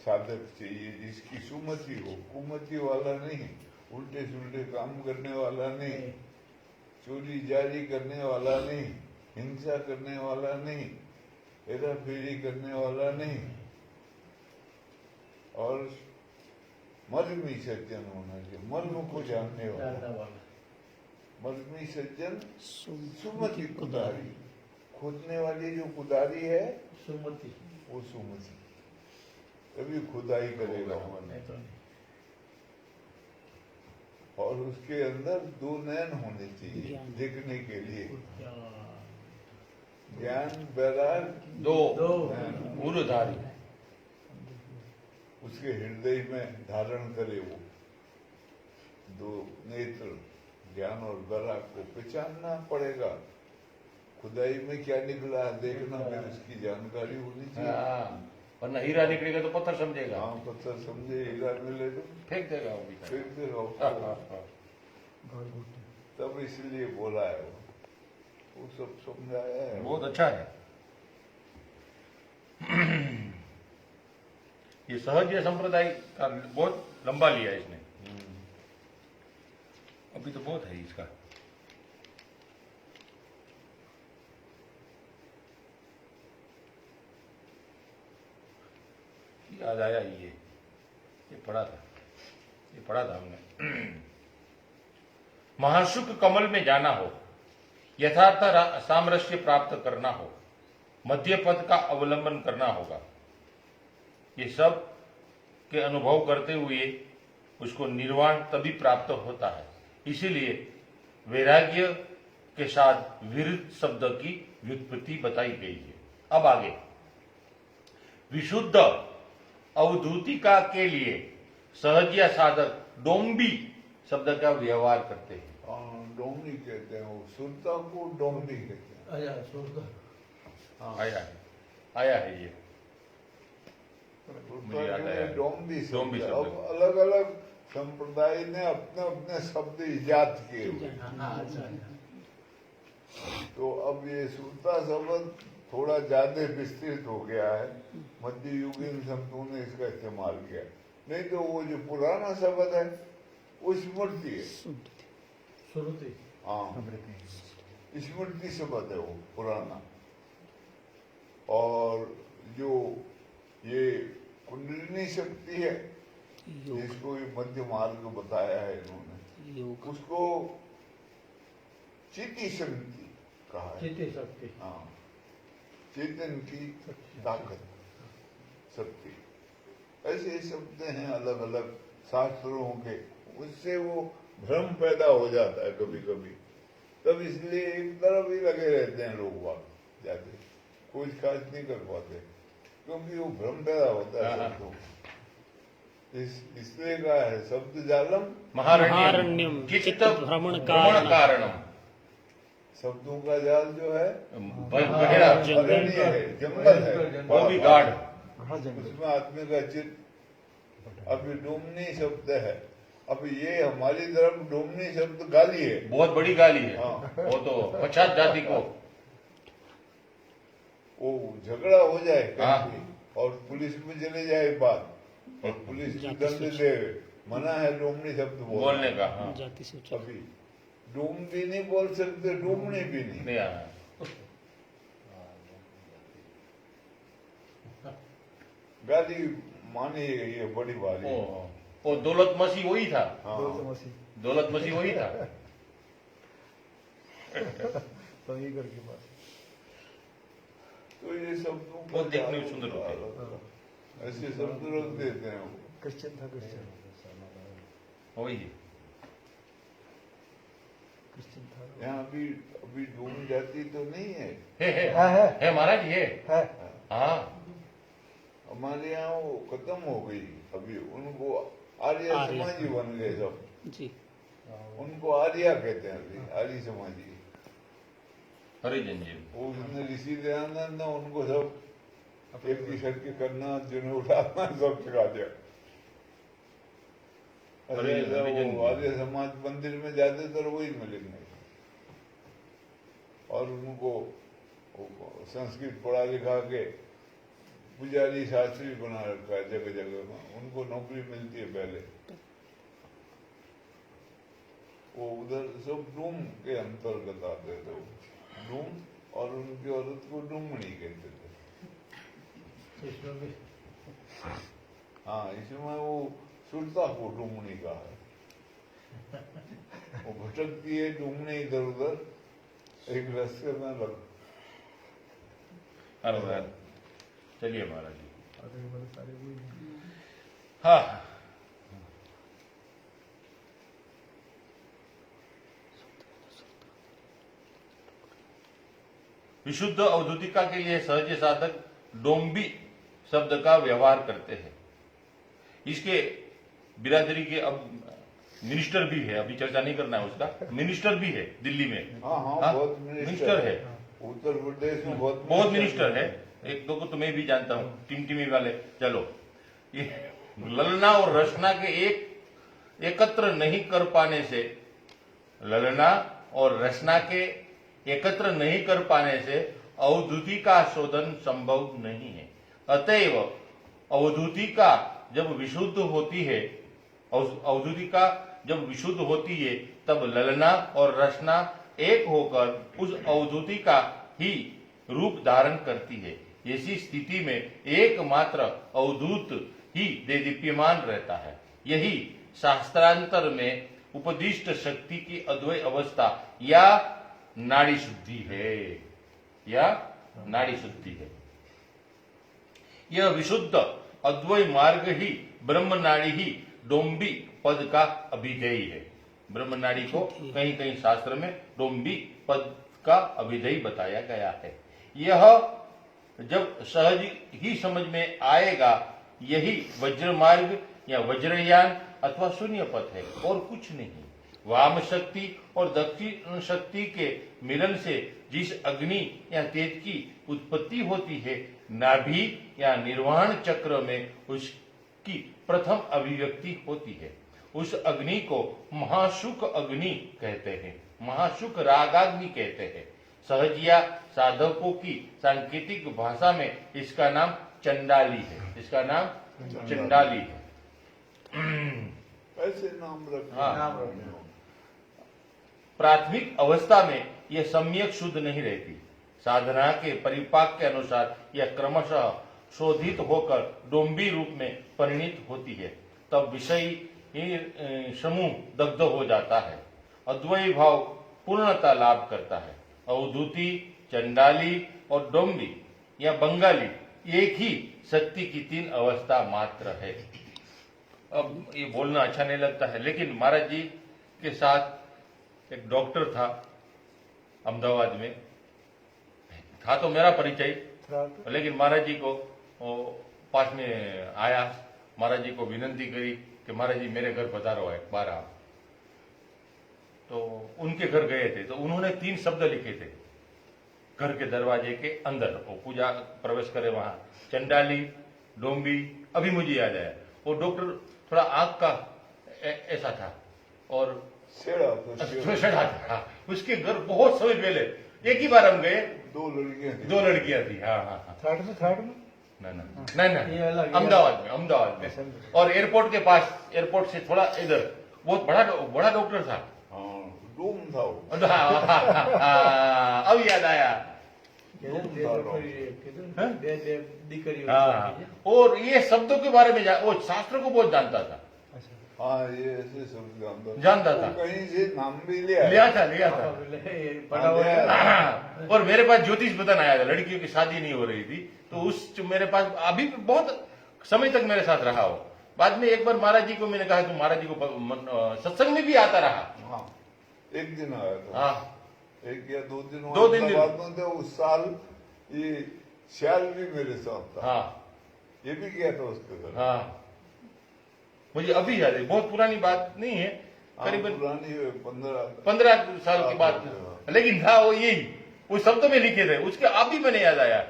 S5: साधक चाहिए, जिसकी सुमति हो, कुमति वाला नहीं, उल्टे सुल्टे काम करने वाला नहीं, चोरी जारी करने वाला नहीं, हिंसा करने वाला नहीं, हेरा फेरी करने वाला नहीं, और मर्मी सज्जन होना चाहिए, मर्म को जानने वाला। मर्मी सज्जन सुमति कुदारी, खोदने वाली जो कुदारी है
S7: सुमति।
S5: वो सुमति, तभी खुदाई करेगा मन, और उसके अंदर दो नयन होने चाहिए देखने के लिए, ज्ञान वैराग
S4: दो
S5: नयन
S4: उर्धारी।
S5: उसके हृदय में धारण करे वो दो नेत्र, ज्ञान और वैराग को पहचानना पड़ेगा। खुदाई में क्या निकला देखना, फिर उसकी जानकारी होनी चाहिए।
S4: हाँ, वरना हीरा निकलेगा तो पत्थर समझेगा,
S5: हाँ, पत्थर समझे, हीरा मिले तो
S4: फेंक देगा वो भी।
S5: फिर
S4: हाँ, हाँ, हाँ।
S5: तब इसलिए बोला है वो सब समझाया है।
S4: बहुत अच्छा है। ये सहज संप्रदाय का बहुत लंबा लिया इसने, अभी तो बहुत है इसका। याद आया ये पढ़ा था हमने। महासुख कमल में जाना हो, यथार्थ सामरस्य प्राप्त करना हो, मध्य पद का अवलंबन करना होगा। ये सब के अनुभव करते हुए उसको निर्वाण तभी प्राप्त होता है। इसीलिए वैराग्य के साथ विरुद्ध शब्द की व्युत्पत्ति बताई गई है। अब आगे विशुद्ध अवधूतिका के लिए सहजिया साधक डोंबी शब्द का व्यवहार करते हैं।
S5: डोंबी कहते हैं, वो सुरता को डोंबी कहते हैं।
S7: अच्छा, सुरता।
S4: आया है ये मुझे याद आया।
S5: डोंबी
S4: डोंबी
S5: शब्द।
S4: शब्द।
S5: अब अलग अलग संप्रदाय ने अपने अपने शब्द इजाद किए हुए। तो अब ये सुरता शब्द थोड़ा ज्यादा विस्तृत हो गया है, मध्य युगीन संतों ने इसका इस्तेमाल किया। नहीं तो वो जो पुराना शब्द है वो स्मृति है।
S7: सुरती।
S5: हाँ, स्मृति शब्द है वो पुराना। और जो ये कुंडलिनी शक्ति है, जिसको ये मध्य मार्ग बताया है इन्होंने, उसको चिति शक्ति कहा है।
S7: चिति शक्ति।
S5: हाँ, चेतन की ताकत, शक्ति, ऐसे शब्द हैं अलग अलग शास्त्रों के। उससे वो भ्रम पैदा हो जाता है कभी कभी, तब इसलिए एक तरफ ही लगे रहते हैं लोग बात, जाते खोज खाज नहीं कर पाते। क्योंकि वो भ्रम पैदा होता है शब्दों में। इसलिए कहा है शब्द जालम,
S2: महारण्यम चित्त भ्रमण
S4: कारणम।
S5: शब्दों का जाल जो है
S4: गहरा
S5: अरण्य है, जंगल है,
S4: वो भी गाढ़।
S3: हाँ जंगल
S5: उसमें आत्मा का चित्त। अभी डोमनी शब्द है, अब ये हमारी तरफ डोमनी शब्द गाली है,
S4: बहुत बड़ी गाली है।
S5: हाँ।
S4: वो तो पश्चात जाति को
S5: वो झगड़ा हो जाए
S4: हाँ।
S5: कहीं भी और पुलिस में चले जाए बात और पुलिस दंड दे, मना है डोमनी शब्द
S4: बोलने का। हाँ।
S2: जाति सूचक
S5: अभी डूम भी नहीं बोल सकते, डूमनी भी नहीं।
S4: नहीं आया।
S5: गाली मानी ये बड़ी वाली।
S4: वो दौलत मसीह वही था।
S5: हाँ।
S4: दौलत मसीह वही था।
S3: तो ये करके बात
S5: तो ये शब्दों
S4: वो
S5: का
S4: देखने में
S5: जाल
S4: सुंदर होते हैं।
S5: होता है। ऐसे शब्द रख देते हैं वो।
S3: क्रिश्चियन था, क्रिश्चियन
S4: वही है।
S3: क्रिश्चियन था।
S5: यहाँ अभी अभी डूम जाती तो नहीं है,
S4: है महाराज ये।
S3: है
S4: हाँ।
S5: हमारे यहाँ वो खत्म हो गई। अभी उनको आर्य
S2: आर्य।
S5: समाजी बन गए सब,
S2: जी
S5: उनको आर्या कहते हैं अभी, आर्य समाजी।
S4: हरिजन जी।
S5: वो उसने ऋषि दयानंद ना उनको सब एक ही करके करना, जिन्हें उठाना सब सिखा दिया।
S4: हरिजन।
S5: वो आर्य समाज मंदिर में ज्यादातर वही मिलेंगे और उनको संस्कृत पढ़ा लिखा के पुजारी शास्त्री बना रखा है जगह जगह में, उनको नौकरी मिलती है पहले। वो उधर सब डूम के अंतर्गत आते थे, डूम, और उनकी औरत को डूमनी कहते थे।
S7: इसमें भी
S5: हाँ, इसमें वो सुरता को डूमनी कहा है। वो भटकती है डूमनी इधर उधर, एक रास्ते में लग।
S4: अरे महाराज चलिए महाराज जी।
S3: अरे बड़े सारे वही नहीं।
S4: हाँ। विशुद्ध अवधूतिका के लिए सहज साधक डोम्बी शब्द का व्यवहार करते हैं। इसके बिरादरी के अब मिनिस्टर भी है, अभी चर्चा नहीं करना है उसका, मिनिस्टर भी है दिल्ली में।
S5: हाँ हाँ,
S4: हाँ,
S5: बहुत
S4: मिनिस्टर है।
S5: उत्तर प्रदेश में
S4: बहुत मिनिस्टर है। एक दो को तो मैं भी जानता हूँ, टिमटिमी वाले। चलो, ये ललना और रचना के एकत्र नहीं कर पाने से, ललना और रचना के एकत्र नहीं कर पाने से अवधूति का शोधन संभव नहीं है। अतएव अवधूति का जब विशुद्ध होती है, अवधूति का जब विशुद्ध होती है, तब ललना और रचना एक होकर उस अवधूति का ही रूप धारण करती है। ऐसी स्थिति में एकमात्र अवधूत ही देदीप्यमान रहता है। यही शास्त्रांतर में उपदिष्ट शक्ति की अद्वय अवस्था या नाड़ी शुद्धि है, या नाड़ी शुद्धि है। यह विशुद्ध अद्वय मार्ग ही ब्रह्म नाड़ी ही डोम्बी पद का अभिधेय है। ब्रह्म नाड़ी को कहीं कहीं शास्त्र में डोम्बी पद का अभिधेय बताया गया है। यह जब सहज ही समझ में आएगा, यही वज्र मार्ग या वज्रयान अथवा शून्य पथ है और कुछ नहीं। वाम शक्ति और दक्षिण शक्ति के मिलन से जिस अग्नि या तेज की उत्पत्ति होती है, नाभि या निर्वाण चक्र में उसकी प्रथम अभिव्यक्ति होती है। उस अग्नि को महाशुक अग्नि कहते हैं, महाशुक रागाग्नि कहते हैं। सहजिया साधकों की सांकेतिक भाषा में इसका नाम चंडाली है। इसका नाम चंडाली है।
S5: ऐसे नाम रखते
S4: हाँ।
S5: नाम रखते।
S4: प्राथमिक अवस्था में यह सम्यक शुद्ध नहीं रहती। साधना के परिपाक के अनुसार यह क्रमशः शोधित होकर डोम्बी रूप में परिणित होती है। तब विषय समूह दग्ध हो जाता है, अद्वैय भाव पूर्णता लाभ करता है। अवधूति, चंडाली और डोम्बी या बंगाली एक ही शक्ति की तीन अवस्था मात्र है। अब ये बोलना अच्छा नहीं लगता है, लेकिन महाराज जी के साथ एक डॉक्टर था अहमदाबाद में, था तो मेरा परिचय, लेकिन महाराज जी को वो पास में आया, महाराज जी को विनंती करी कि महाराज जी मेरे घर पधारो है 12। तो उनके घर गए थे तो उन्होंने 3 शब्द लिखे थे घर के दरवाजे के अंदर। वो पूजा प्रवेश करे वहां, चंडाली, डोंबी, अभी मुझे याद आया। वो डॉक्टर थोड़ा आंख का ऐसा था और
S5: सेड़ा था,
S4: सड़ा था। उसके घर बहुत समय पहले एक ही बार हम गए,
S5: 2 लड़कियां थी।
S4: 2 लड़कियां थी। हाँ हाँ हाँ,
S3: थर्ड में
S4: ना ना ना ना,
S7: ये अलग-
S4: अहमदाबाद में। और एयरपोर्ट के पास, एयरपोर्ट से थोड़ा इधर बहुत बड़ा डॉक्टर था।
S5: हाँ, डूम था वो।
S4: अब याद आया।
S7: દીકરીઓ
S4: हाँ, और ये शब्दों के बारे में वो शास्त्र को बहुत जानता था।
S5: हाँ, ये ऐसे शब्द
S4: जानता था।
S5: वो कहीं से नाम भी लिया
S4: लिया था
S7: पढ़ा हुआ है।
S5: हाँ,
S4: और मेरे पास ज्योतिष बताने आया था, लड़कियों की शादी नहीं हो रही थी तो उस मेरे पास अभी भी बहुत समय तक मेरे साथ रहा हो। बाद में एक बार महाराज जी को मैंने कहा, तुम महाराज जी को सत्संग में भी आता रहा।
S5: हाँ, एक दिन आया था।
S4: हाँ,
S5: 1 या 2 दिन
S4: 2 दिन
S5: बाद में थे। उस साल ये श्याल भी मेरे साथ था।
S4: हाँ
S5: ये भी गया था उसके घर।
S4: हाँ, मुझे अभी याद है, बहुत पुरानी बात नहीं है, करीबन
S5: पुरानी
S4: 15 साल की बात, लेकिन था वो यही, वो शब्दों में लिखे थे। उसके आप भी मैंने याद आया,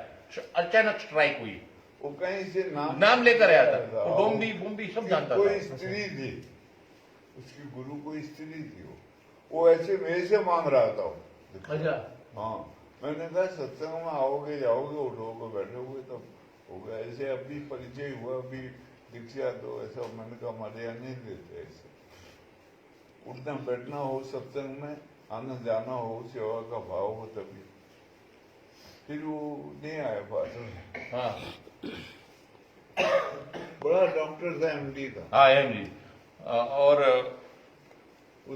S4: अचानक स्ट्राइक हुई,
S5: वो कहीं से
S4: नाम लेकर आया था। वो डोंबी बुम्बी सब जानता
S5: कोई
S4: था।
S5: स्त्री थी, उसकी गुरु कोई स्त्री थी। वो ऐसे मेरे से मांग रहा था।
S7: अच्छा
S5: हाँ, मैंने कहा सत्संग में आओगे जाओगे, उठोगे बैठोगे तब होगा। ऐसे अभी परिचय हुआ, अभी दीक्षा दो, ऐसा मैंने कहा हमारे यहाँ नहीं देते ऐसे। उठना बैठना हो सत्संग में, आना जाना हो, सेवा का भाव हो तभी। फिर वो नहीं आया पास।
S4: हाँ
S5: बड़ा डॉक्टर था, एमडी था।
S4: हाँ एम जी, और
S5: वो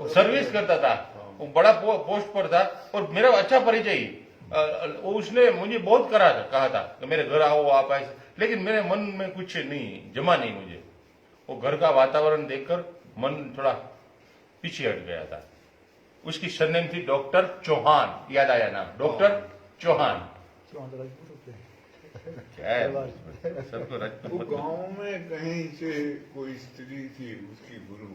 S4: सर्विस करता था। वो बड़ा पोस्ट पर था और मेरा अच्छा परिचय। उसने मुझे बहुत कहा था कि मेरे घर आओ आप ऐसे, लेकिन मेरे मन में कुछ नहीं जमा नहीं मुझे। वो घर का वातावरण देखकर मन थोड़ा पीछे हट गया था। उसकी सरनेम थी डॉक्टर चौहान, याद आया नाम, डॉक्टर चौहान। क्या है सबको
S5: वो गांव में कहीं से कोई स्त्री थी, उसकी गुरु,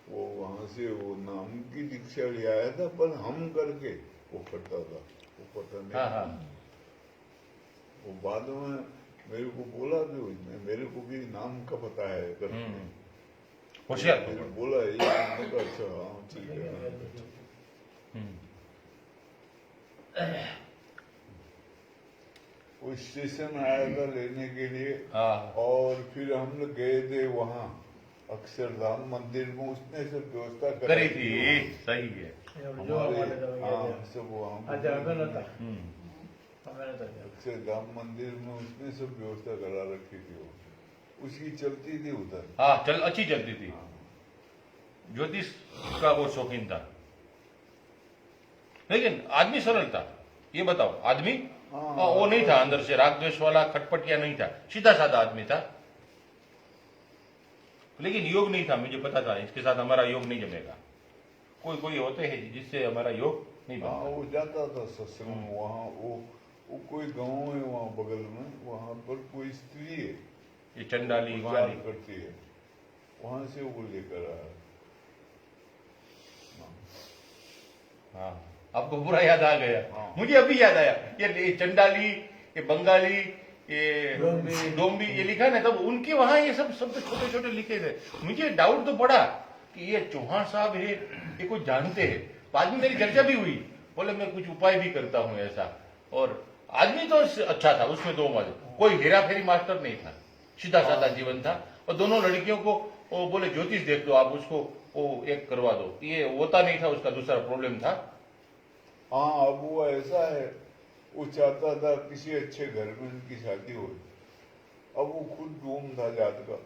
S5: वो वहां से वो नाम की दीक्षा ले आया था, पर हम करके वो करता था। वो पता नहीं।
S4: हाँ हाँ,
S5: वो बाद में मेरे को बोला भी उसने, मेरे को भी नाम का पता है करके।
S4: होशियार
S5: फिर
S4: तो।
S5: बोला ये, मैंने कहा अच्छा हाँ ठीक है। वो स्टेशन आया था लेने के लिए।
S4: हाँ
S5: और फिर हम लोग गए थे वहाँ अक्षरधाम मंदिर में, उसने सब व्यवस्था
S4: करी थी, सही है।
S5: हाँ, सब वहाँ
S7: अच्छा हमें नता
S4: हम्म,
S7: हमें नता
S5: अक्षरधाम मंदिर में उसने सब व्यवस्था करा रखी थी। वो उसकी चलती थी उधर।
S4: हाँ चल अच्छी चलती थी। ज्योतिष का वो शौकीन था, लेकिन आदमी सरल था। ये बताओ, आदमी वो नहीं था अंदर से राग द्वेष वाला, खटपटिया नहीं था, सीधा साधा आदमी था। लेकिन योग नहीं था, मुझे पता था इसके साथ हमारा योग नहीं जमेगा। कोई कोई होते हैं जिससे हमारा योग नहीं
S5: हाँ,
S4: बनता।
S5: वो जाता था सत्संग में। वहाँ वो कोई गांव है वहाँ बगल में, वहाँ पर कोई स्त्री है,
S4: ये चंडाली
S5: प्रचार
S4: वाली,
S5: करती है, वहां से वो लेकर आया।
S4: हाँ आपको पूरा याद आ गया।
S5: हाँ।
S4: मुझे अभी याद आया, ये चंडाली, ये बंगाली, ये डोंबी ये लिखा ना, तब उनके वहां ये सब शब्द छोटे छोटे लिखे थे। मुझे डाउट तो पड़ा कि ये चौहान साहब है, ये कुछ जानते हैं। बाद में मेरी चर्चा भी हुई, बोले मैं कुछ उपाय भी करता हूँ ऐसा। और आदमी तो अच्छा था, उसमें दो मत, कोई हेरा फेरी मास्टर नहीं था, सीधा साधा जीवन था। और दोनों लड़कियों को वो बोले ज्योतिष देख दो आप, उसको वो एक करवा दो। ये होता नहीं था, उसका दूसरा प्रॉब्लम था।
S5: हाँ, अब वो ऐसा है, वो चाहता था किसी अच्छे घर में उनकी शादी हो। अब वो खुद डूम था जात का,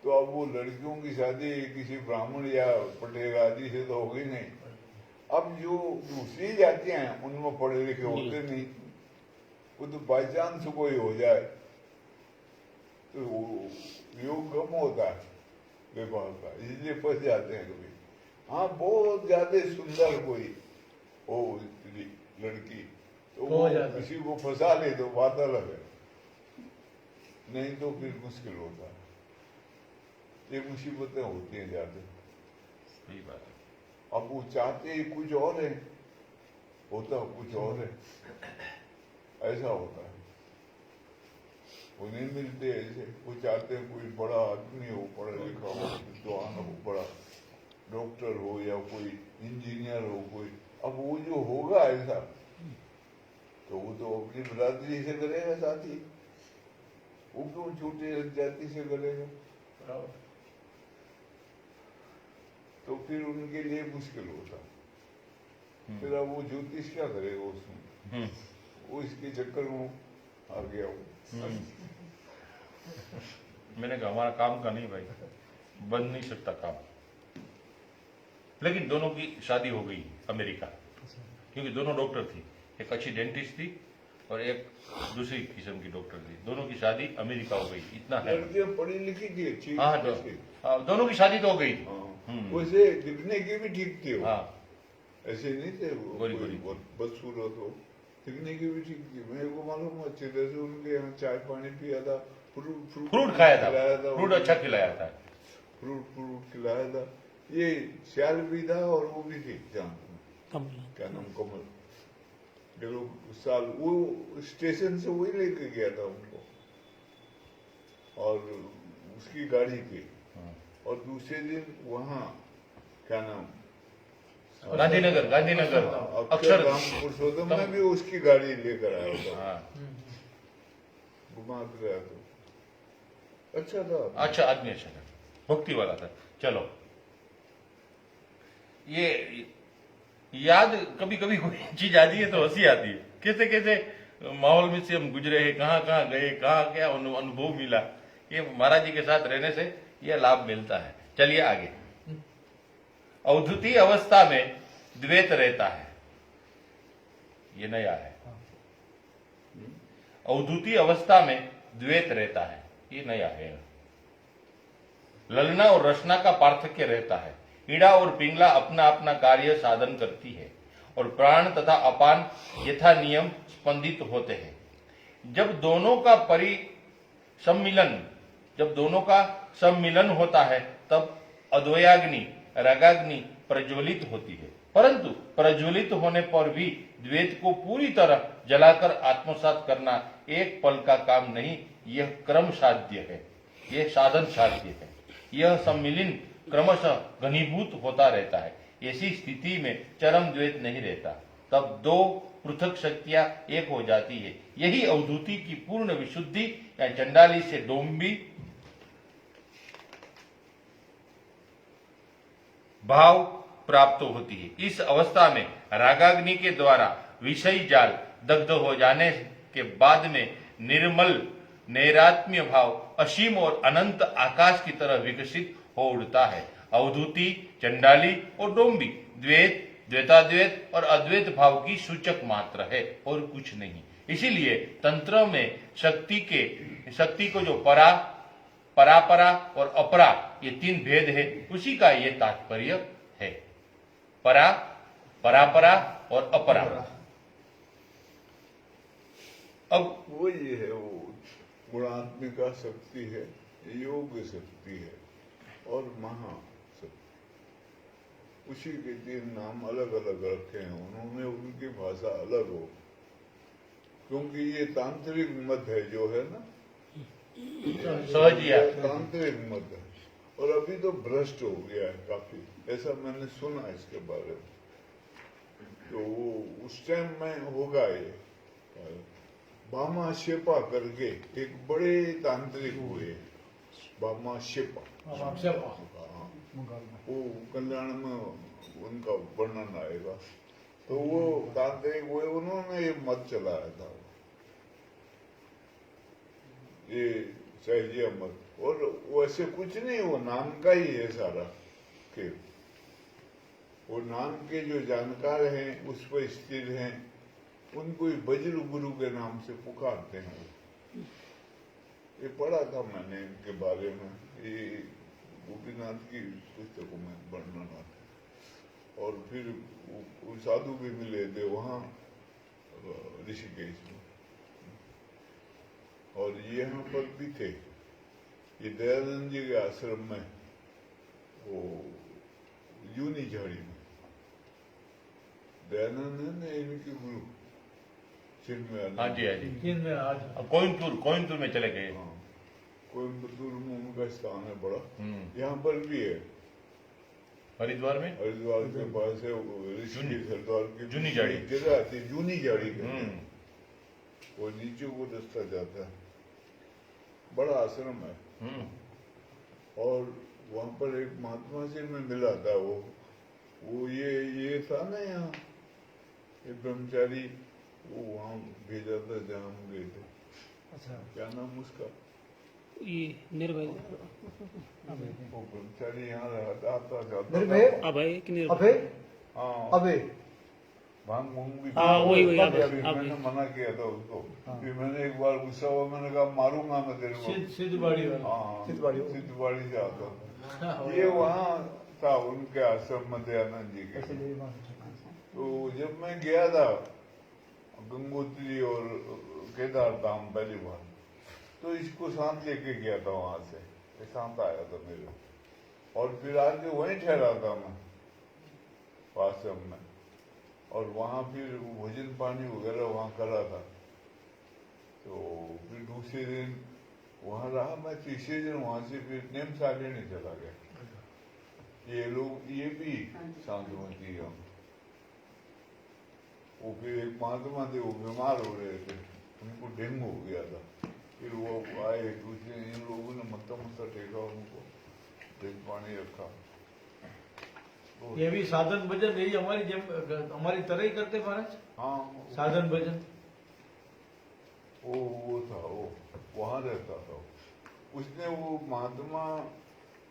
S5: तो अब वो लड़कियों की शादी किसी ब्राह्मण या पटेल आदि से तो होगी नहीं। अब जो दूसरी जातियां हैं उनमें पढ़े लिखे होते नहीं, वो तो बाई चांस कोई हो जाए तो योग कम होता है विवाह का, इसलिए फंस जाते हैं कभी। हाँ, बहुत ज्यादा सुंदर कोई ओ लड़की तो
S7: हो
S5: वो
S7: जाता है।
S5: किसी को फंसा ले तो बात अलग है, नहीं तो फिर मुश्किल होता है। ये मुसीबतें होती हैं ज्यादा।
S4: सही बात है।
S5: अब वो चाहते ही कुछ और है, होता कुछ और है, ऐसा होता है। वो नहीं मिलते ऐसे, वो चाहते हैं कोई बड़ा आदमी हो, पढ़ा लिखा हो, विद्वान हो, बड़ा डॉक्टर हो या कोई इंजीनियर हो कोई। अब वो जो होगा ऐसा तो वो तो अपनी बिरादरी से करेगा साथी, वो क्यों छोटे जाति से करेगा?
S7: बराबर।
S5: तो फिर उनके लिए मुश्किल होता। फिर अब वो ज्योतिष क्या करेगा उसमें? वो इसके चक्कर में आ गया वो।
S4: मैंने कहा हमारा काम का नहीं भाई, बन नहीं सकता काम। लेकिन दोनों की शादी हो गई अमेरिका, क्योंकि दोनों डॉक्टर थी, एक अच्छी डेंटिस्ट थी और एक दूसरी किस्म की डॉक्टर थी। दोनों की शादी अमेरिका हो गई, इतना है।
S5: लड़कियां पढ़ी लिखी थी, अच्छी
S4: हाँ दोनों की शादी तो हो गई थी।
S5: वैसे दिखने की भी ठीक थी वो,
S4: हाँ
S5: ऐसे नहीं थे वो
S4: गोरी
S5: कोई
S4: गोरी।
S5: बहुत बदसूरत हो, दिखने की भी ठीक थी। मेरे को मालूम है अच्छे तरह से, उनके यहाँ चाय पानी पिया था,
S4: फ्रूट खाया था,
S5: खिलाया
S4: फ्रूट अच्छा खिलाया था।
S5: फ्रूट खिलाया था। ये श्याल भी था और वो भी थी जान, क्या नाम, कमल। ये लोग साल वो स्टेशन से वही लेके गया था उनको, और उसकी गाड़ी थी। और दूसरे दिन वहाँ क्या नाम,
S4: गांधीनगर अक्षर
S5: अक्षरधाम पुरुषोत्तम में भी उसकी गाड़ी लेकर आया था,
S4: हाँ
S5: घुमा कर आया था। अच्छा था,
S4: अच्छा आदमी, अच्छा था, भक्ति वाला था। चलो ये याद कभी कभी कोई चीज आती है तो हंसी आती है, कैसे कैसे माहौल में से हम गुजरे हैं, कहाँ कहाँ गए, कहाँ क्या अनुभव मिला। ये महाराज जी के साथ रहने से यह लाभ मिलता है। चलिए आगे। अवधूति अवस्था में द्वैत रहता है, ये नया है। अवधूति अवस्था में द्वैत रहता है, ये नया है। ललना और रचना का पार्थक्य रहता है। ईड़ा और पिंगला अपना अपना कार्य साधन करती है और प्राण तथा अपान यथा नियम स्पंदित होते हैं। जब दोनों का सम्मिलन होता है तब अद्वयाग्नि रागाग्नि प्रज्वलित होती है, परंतु प्रज्वलित होने पर भी द्वैत को पूरी तरह जलाकर आत्मसात करना एक पल का काम नहीं, यह क्रम साध्य है, यह साधन साध्य है। यह सम्मिलन क्रमशः घनीभूत होता रहता है। ऐसी स्थिति में चरम द्वैत नहीं रहता, तब दो पृथक शक्तियां एक हो जाती है। यही अवधूति की पूर्ण विशुद्धि या चंडाली से डोंबी भाव प्राप्त होती है। इस अवस्था में रागाग्नि के द्वारा विषय जाल दग्ध हो जाने के बाद में निर्मल नैरात्म्य भाव असीम और अनंत आकाश की तरह विकसित हो उड़ता है। अवधूति, चंडाली और डोंबी द्वैत, द्वैताद्वैत और अद्वैत भाव की सूचक मात्र है और कुछ नहीं। इसीलिए तंत्र में शक्ति को जो परापरा और अपरा ये तीन भेद है, उसी का ये तात्पर्य है। परापरा और अपरा। अब
S5: वो ये है, वो गुणात्मिका शक्ति है, योग शक्ति है और महाशक्ति। उसी के तीन नाम अलग अलग रखे हैं उन्होंने, उनकी भाषा अलग हो, क्योंकि ये तांत्रिक मत है जो है ना,
S4: सहजिया
S5: तांत्रिक मत है और अभी तो भ्रष्ट हो गया है काफी, ऐसा मैंने सुना इसके बारे में। तो वो उस टाइम में होगा ये बामा शेपा करके एक बड़े तांत्रिक हुए, बामा शेपा, वो कल्याण में उनका वर्णन आएगा। तो वो तांत्रिक हुए, उन्होंने ये मत चलाया था, ये सहजिया मत। और वैसे कुछ नहीं, वो नाम का ही है सारा के, वो नाम के जो जानकार हैं उस पर स्थिर हैं, उनको वज्र गुरु के नाम से पुकारते हैं। ये पढ़ा था मैंने इनके बारे में, ये गोपीनाथ की पुस्तकों में वर्णन आता। और फिर वो साधु भी मिले थे वहाँ ऋषिकेश में, और ये यहाँ पर भी थे। ये दयानंद जी के आश्रम में, वो यूनी झाड़ी में दयानंद है ना, इनके गुरु चिन्मयानंद।
S4: हाँ जी, हाँ जी।
S7: चीन में आज
S4: अब कोयम्बतूर में चले गए।
S5: हाँ, कोयम्बतूर में उनका स्थान है बड़ा।
S4: हम्म।
S5: यहाँ पर भी है,
S4: हरिद्वार में
S5: हरिद्वार के पास है, ऋषिकेश हरिद्वार की
S4: जूनी झाड़ी।
S5: एक जगह आती है, जूनी झाड़ी कहते हैं।
S4: हम्म।
S5: वो नीचे को रास्ता जाता है, बड़ा आश्रम है। और वहां पर एक महात्मा से मैं मिला था, वो ये था ना यहाँ, ये ब्रह्मचारी, वो वहां भेजा था जहाँ हम गए थे।
S3: अच्छा,
S5: क्या नाम उसका?
S2: ये निर्भय
S5: वो ब्रह्मचारी यहाँ आता जाता
S3: निर्भय,
S5: था।
S2: अभय कि निर्भय?
S3: अभय,
S5: हाँ,
S3: अभय,
S5: भांग भूंग भी
S2: हाँ, वही,
S5: अभी
S2: अभय।
S5: मैंने मना किया था उसको।
S3: हाँ।
S5: फिर मैंने एक बार गुस्सा हुआ, मैंने कहा मारूंगा मैं तेरे को।
S7: सिद्धबाड़ी वाला।
S5: हाँ,
S3: सिद्धबाड़ी।
S5: सिद्धबाड़ी से आता था।
S7: हाँ,
S5: ये वहाँ था उनके आश्रम में दयानंद जी के।
S3: इसलिए
S5: तो जब मैं गया था गंगोत्री और केदार धाम पहली बार, तो इसको साथ लेके गया था वहां से, ये साथ आया था मेरे, और फिर आके वहीं ठहरा था मैं आश्रम में, और वहां फिर भोजन पानी वगैरह वहां करा था। तो फिर दूसरे दिन वहां रहा मैं, तीसरे दिन वहां से फिर नेम सागेने चला गया। ये लोग, ये भी शांतमती हैं। वो फिर एक महात्मा थे, वो बीमार हो रहे थे, उनको डेंगू हो गया था। फिर वो आए दूसरे, इन लोगों ने मत्था टेका, उनको दिन पानी रखा। तो
S7: ये भी साधन भजन यही हमारी तरह ही करते महाराज,
S5: हाँ,
S7: साधन भजन।
S5: वो था, वो वहां रहता था। उसने, वो महात्मा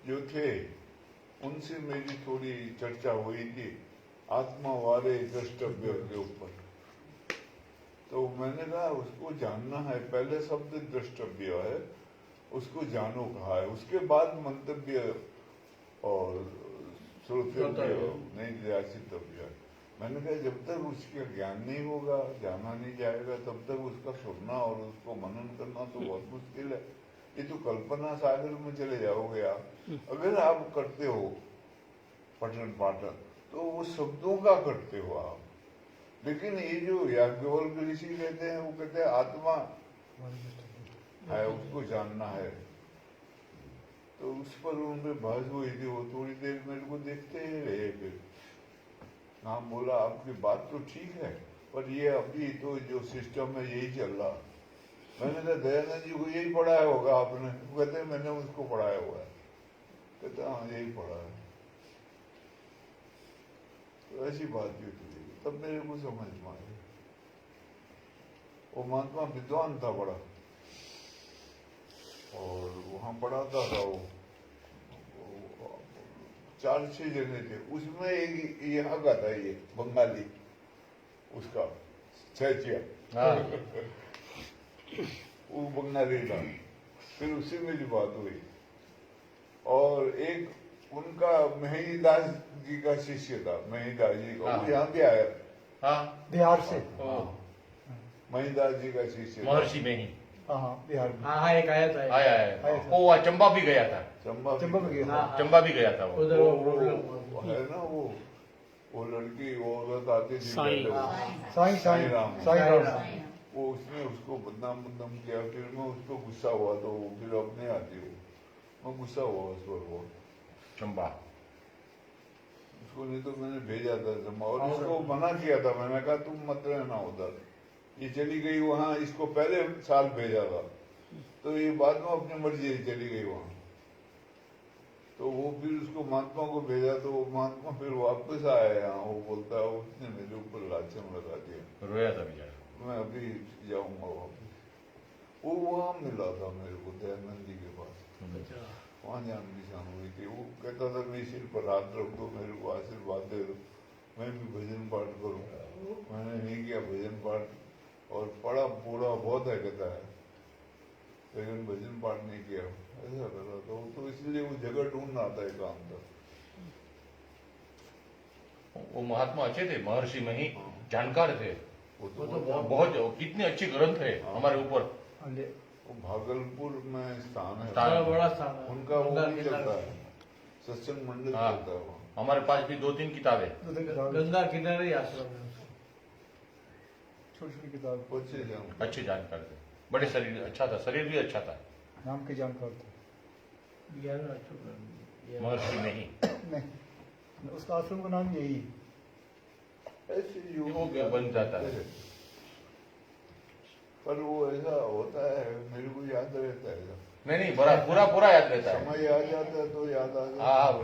S5: जो थे, उनसे मेरी थोड़ी चर्चा हुई थी आत्मा वाले द्रष्टव्य के ऊपर। तो मैंने कहा उसको जानना है, पहले शब्द द्रष्टव्य है, उसको जानो कहा है, उसके बाद मंतव्य और श्रोतव्य नहीं जाचितव्य। मैंने कहा जब तक उसका ज्ञान नहीं होगा, जाना नहीं जाएगा, तब तक उसका सुनना और उसको मनन करना तो बहुत मुश्किल है। ये तो कल्पना सागर में चले जाओगे आप। अगर आप करते हो पठन पाठन, तो वो शब्दों का करते हो आप। लेकिन ये जो याज्ञवल्क्य ऋषि कहते हैं, वो कहते हैं आत्मा है, उसको जानना है। तो उस पर उनपे बहस हुई थी, वो थोड़ी देर मेरे को देखते ही रहे। फिर नाम बोला आपकी बात तो ठीक है, पर ये अभी तो जो सिस्टम है यही चल रहा। मैंने कहा दयानंद जी को यही पढ़ाया होगा आपने? वो कहते हैं मैंने उसको पढ़ाया हुआ है। कहते हाँ यही पढ़ा है। तो ऐसी बात भी थी, तब मेरे को समझ में आई। वो महात्मा विद्वान था बड़ा, और वहां पढ़ाता था। वो 4-6 जने थे, उसमें एक यहाँ का था, ये बंगाली, उसका छैचिया, वो बंगाली था। फिर उसी मेरी बात हुई। और एक उनका महिदास जी का शिष्य था, महिदास जी का, वो यहाँ भी आया।
S4: हाँ,
S3: बिहार से।
S5: महिदास जी का शिष्य था।
S4: महर्षि में ही
S3: हाँ, बिहार में।
S7: हाँ, एक आया था।
S4: आया है। वो वहाँ चंबा भी गया था।
S5: चंबा
S3: चंबा में गया।
S7: हाँ,
S4: चंबा भी गया था वो।
S7: उधर वो प्रॉब्लम
S5: वो है ना, वो लड़की, वो औरत आती थी
S2: साईं।
S5: पहले,
S3: साईं
S5: साईं राम।
S3: साईं।
S5: वो उसने उसको बदनाम किया। फिर मैं उस पर गुस्सा हुआ, तो वो फिर अपने आती हो, मैं गुस्सा हुआ उस पर। वो
S4: चंबा
S5: उसको नहीं तो मैंने भेजा था चंबा, और उसको मना किया था। मैंने कहा तुम मत रहना उधर। ये चली गई वहां, इसको पहले साल भेजा था, तो ये बाद में अपनी मर्जी से चली गई वहां। तो वो फिर उसको महात्मा को भेजा, तो वो महात्मा फिर वापस आया यहाँ। वो बोलता है उसने मेरे ऊपर लाछन लगा दिया,
S4: रोया था बेचारा।
S5: मैं अभी जाऊंगा वापस। वो वहां मिला था मेरे को दयानंद जी के पास, वहां जान पहचान हुई थी। वो कहता था मेरे सिर पर हाथ रख दो, मेरे को आशीर्वाद दे दो, मैं भी भजन पाठ करूं। मैंने नहीं किया भजन पाठ, और पढ़ा पूरा बहुत है कहता है, लेकिन भजन पाठ नहीं किया, ऐसा कर रहा था। तो इसलिए वो जगह ढूंढ रहा था काम था।
S4: वो महात्मा अच्छे थे, महर्षि में ही जानकार थे।
S5: वो
S7: वो तो
S5: तो
S4: बहुत कितने अच्छे ग्रंथ है हमारे ऊपर।
S5: वो भागलपुर में स्थान है,
S4: स्थान।
S7: बड़ा बड़ा स्थान है।
S5: उनका वो
S7: गंगा
S5: भी
S7: किनारे।
S5: चलता है, सत्संग मंडल
S4: हाँ।
S5: चलता है वहाँ।
S4: हमारे पास भी 2-3 किताबें।
S7: गंगा किनारे ही आश्रम है उसका।
S3: छोटी छोटी किताब,
S5: बच्चे जान
S4: अच्छे जानकार थे, बड़े शरीर अच्छा था, शरीर भी अच्छा था।
S3: नाम के जानकार थे।
S7: ग्यारह अशोक
S4: महर्षि नहीं,
S3: नहीं, उसका आश्रम का नाम यही है।
S5: ऐसे योग
S4: वो बन जाता है।
S5: पर वो ऐसा होता है, मेरे को याद रहता है,
S4: नहीं पूरा याद रहता है।
S5: समय आ जाता है तो याद आ जाता
S4: हाँ,
S5: है,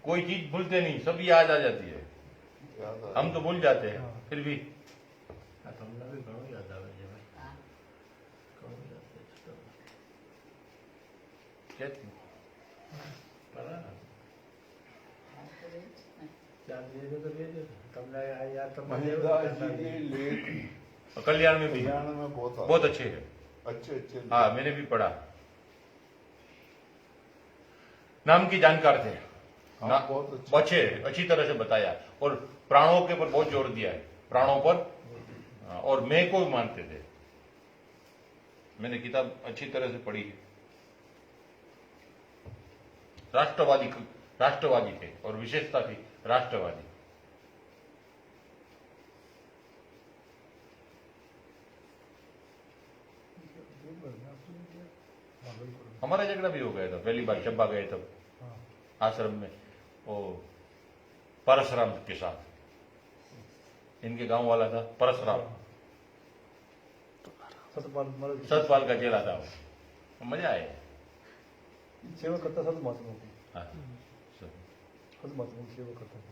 S4: कोई चीज भूलते नहीं, सब याद आ जाती है।
S5: याद आ
S4: हम तो भूल जाते हैं, फिर भी
S7: તમને બી ઘણું યાદ આવે છે ભાઈ. ઘણું યાદ આવે છે. બરાબર. ચાર દિવસ તો બે દિવસ. તમને આ યાદ તો મને એવું
S5: महेंद्र
S7: યાદ
S5: जी
S7: આવે.
S5: के लेख
S4: कल्याण में भी
S5: कल्याण में बहुत
S4: बहुत अच्छे है।
S5: अच्छे अच्छे
S4: हाँ, मैंने भी पढ़ा। नाम की जानकार थे,
S5: हाँ, बहुत
S4: अच्छी तरह से बताया और प्राणों के पर बहुत जोर दिया है, प्राणों पर। और मैं को भी मानते थे। मैंने किताब अच्छी तरह से पढ़ी है। राष्ट्रवादी थे और विशेषता थी राष्ट्रवादी। हमारा झगड़ा भी हो गया था पहली बार चंबा गए तब, आश्रम में, वो परशुराम के साथ। इनके गांव वाला था परशुराम, सतपाल का चेला था वो। मजा आया।
S3: सेवा करता सत महात्मा की,
S4: हाँ,
S3: सत महात्मा की सेवा करता था।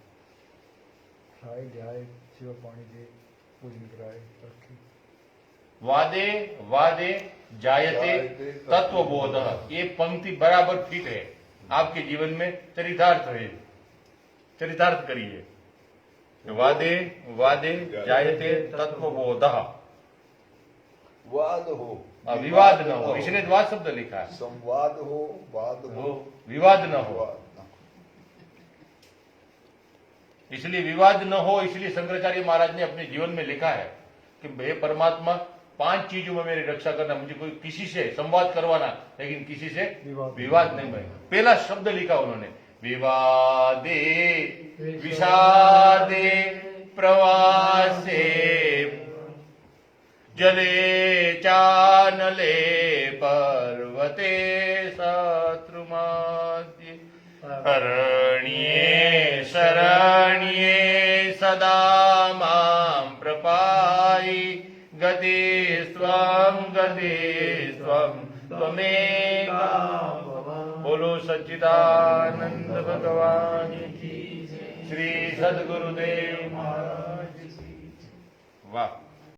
S3: खाए जाए, सेवा पानी दे, पूजन कराए, रखे।
S4: वादे वादे जायते तत्वबोध, ये पंक्ति बराबर फिट है आपके जीवन में। चरितार्थ है, चरितार्थ करिए। वादे वादे जायते तत्वबोध,
S5: वाद हो,
S4: विवाद न हो, इसलिए वाद शब्द लिखा है।
S5: संवाद हो, वाद हो,
S4: विवाद न हो,
S5: वाद न हो।
S4: इसलिए विवाद न हो, इसलिए शंकराचार्य महाराज ने अपने जीवन में लिखा है कि हे परमात्मा, 5 चीजों में मेरी रक्षा करना, मुझे कोई किसी से संवाद करवाना, लेकिन किसी से विवाद नहीं बने। पहला शब्द लिखा उन्होंने, विवादे विषादे प्रवासे जले चानले पर्वते शत्रुमाद्ये अरण्ये शरण्ये सदा मां प्रपाहि गते स्वं त्वमेका। बोलो सच्चिदानंद भगवान की, श्री सद्गुरुदेव महाराज की। वाह।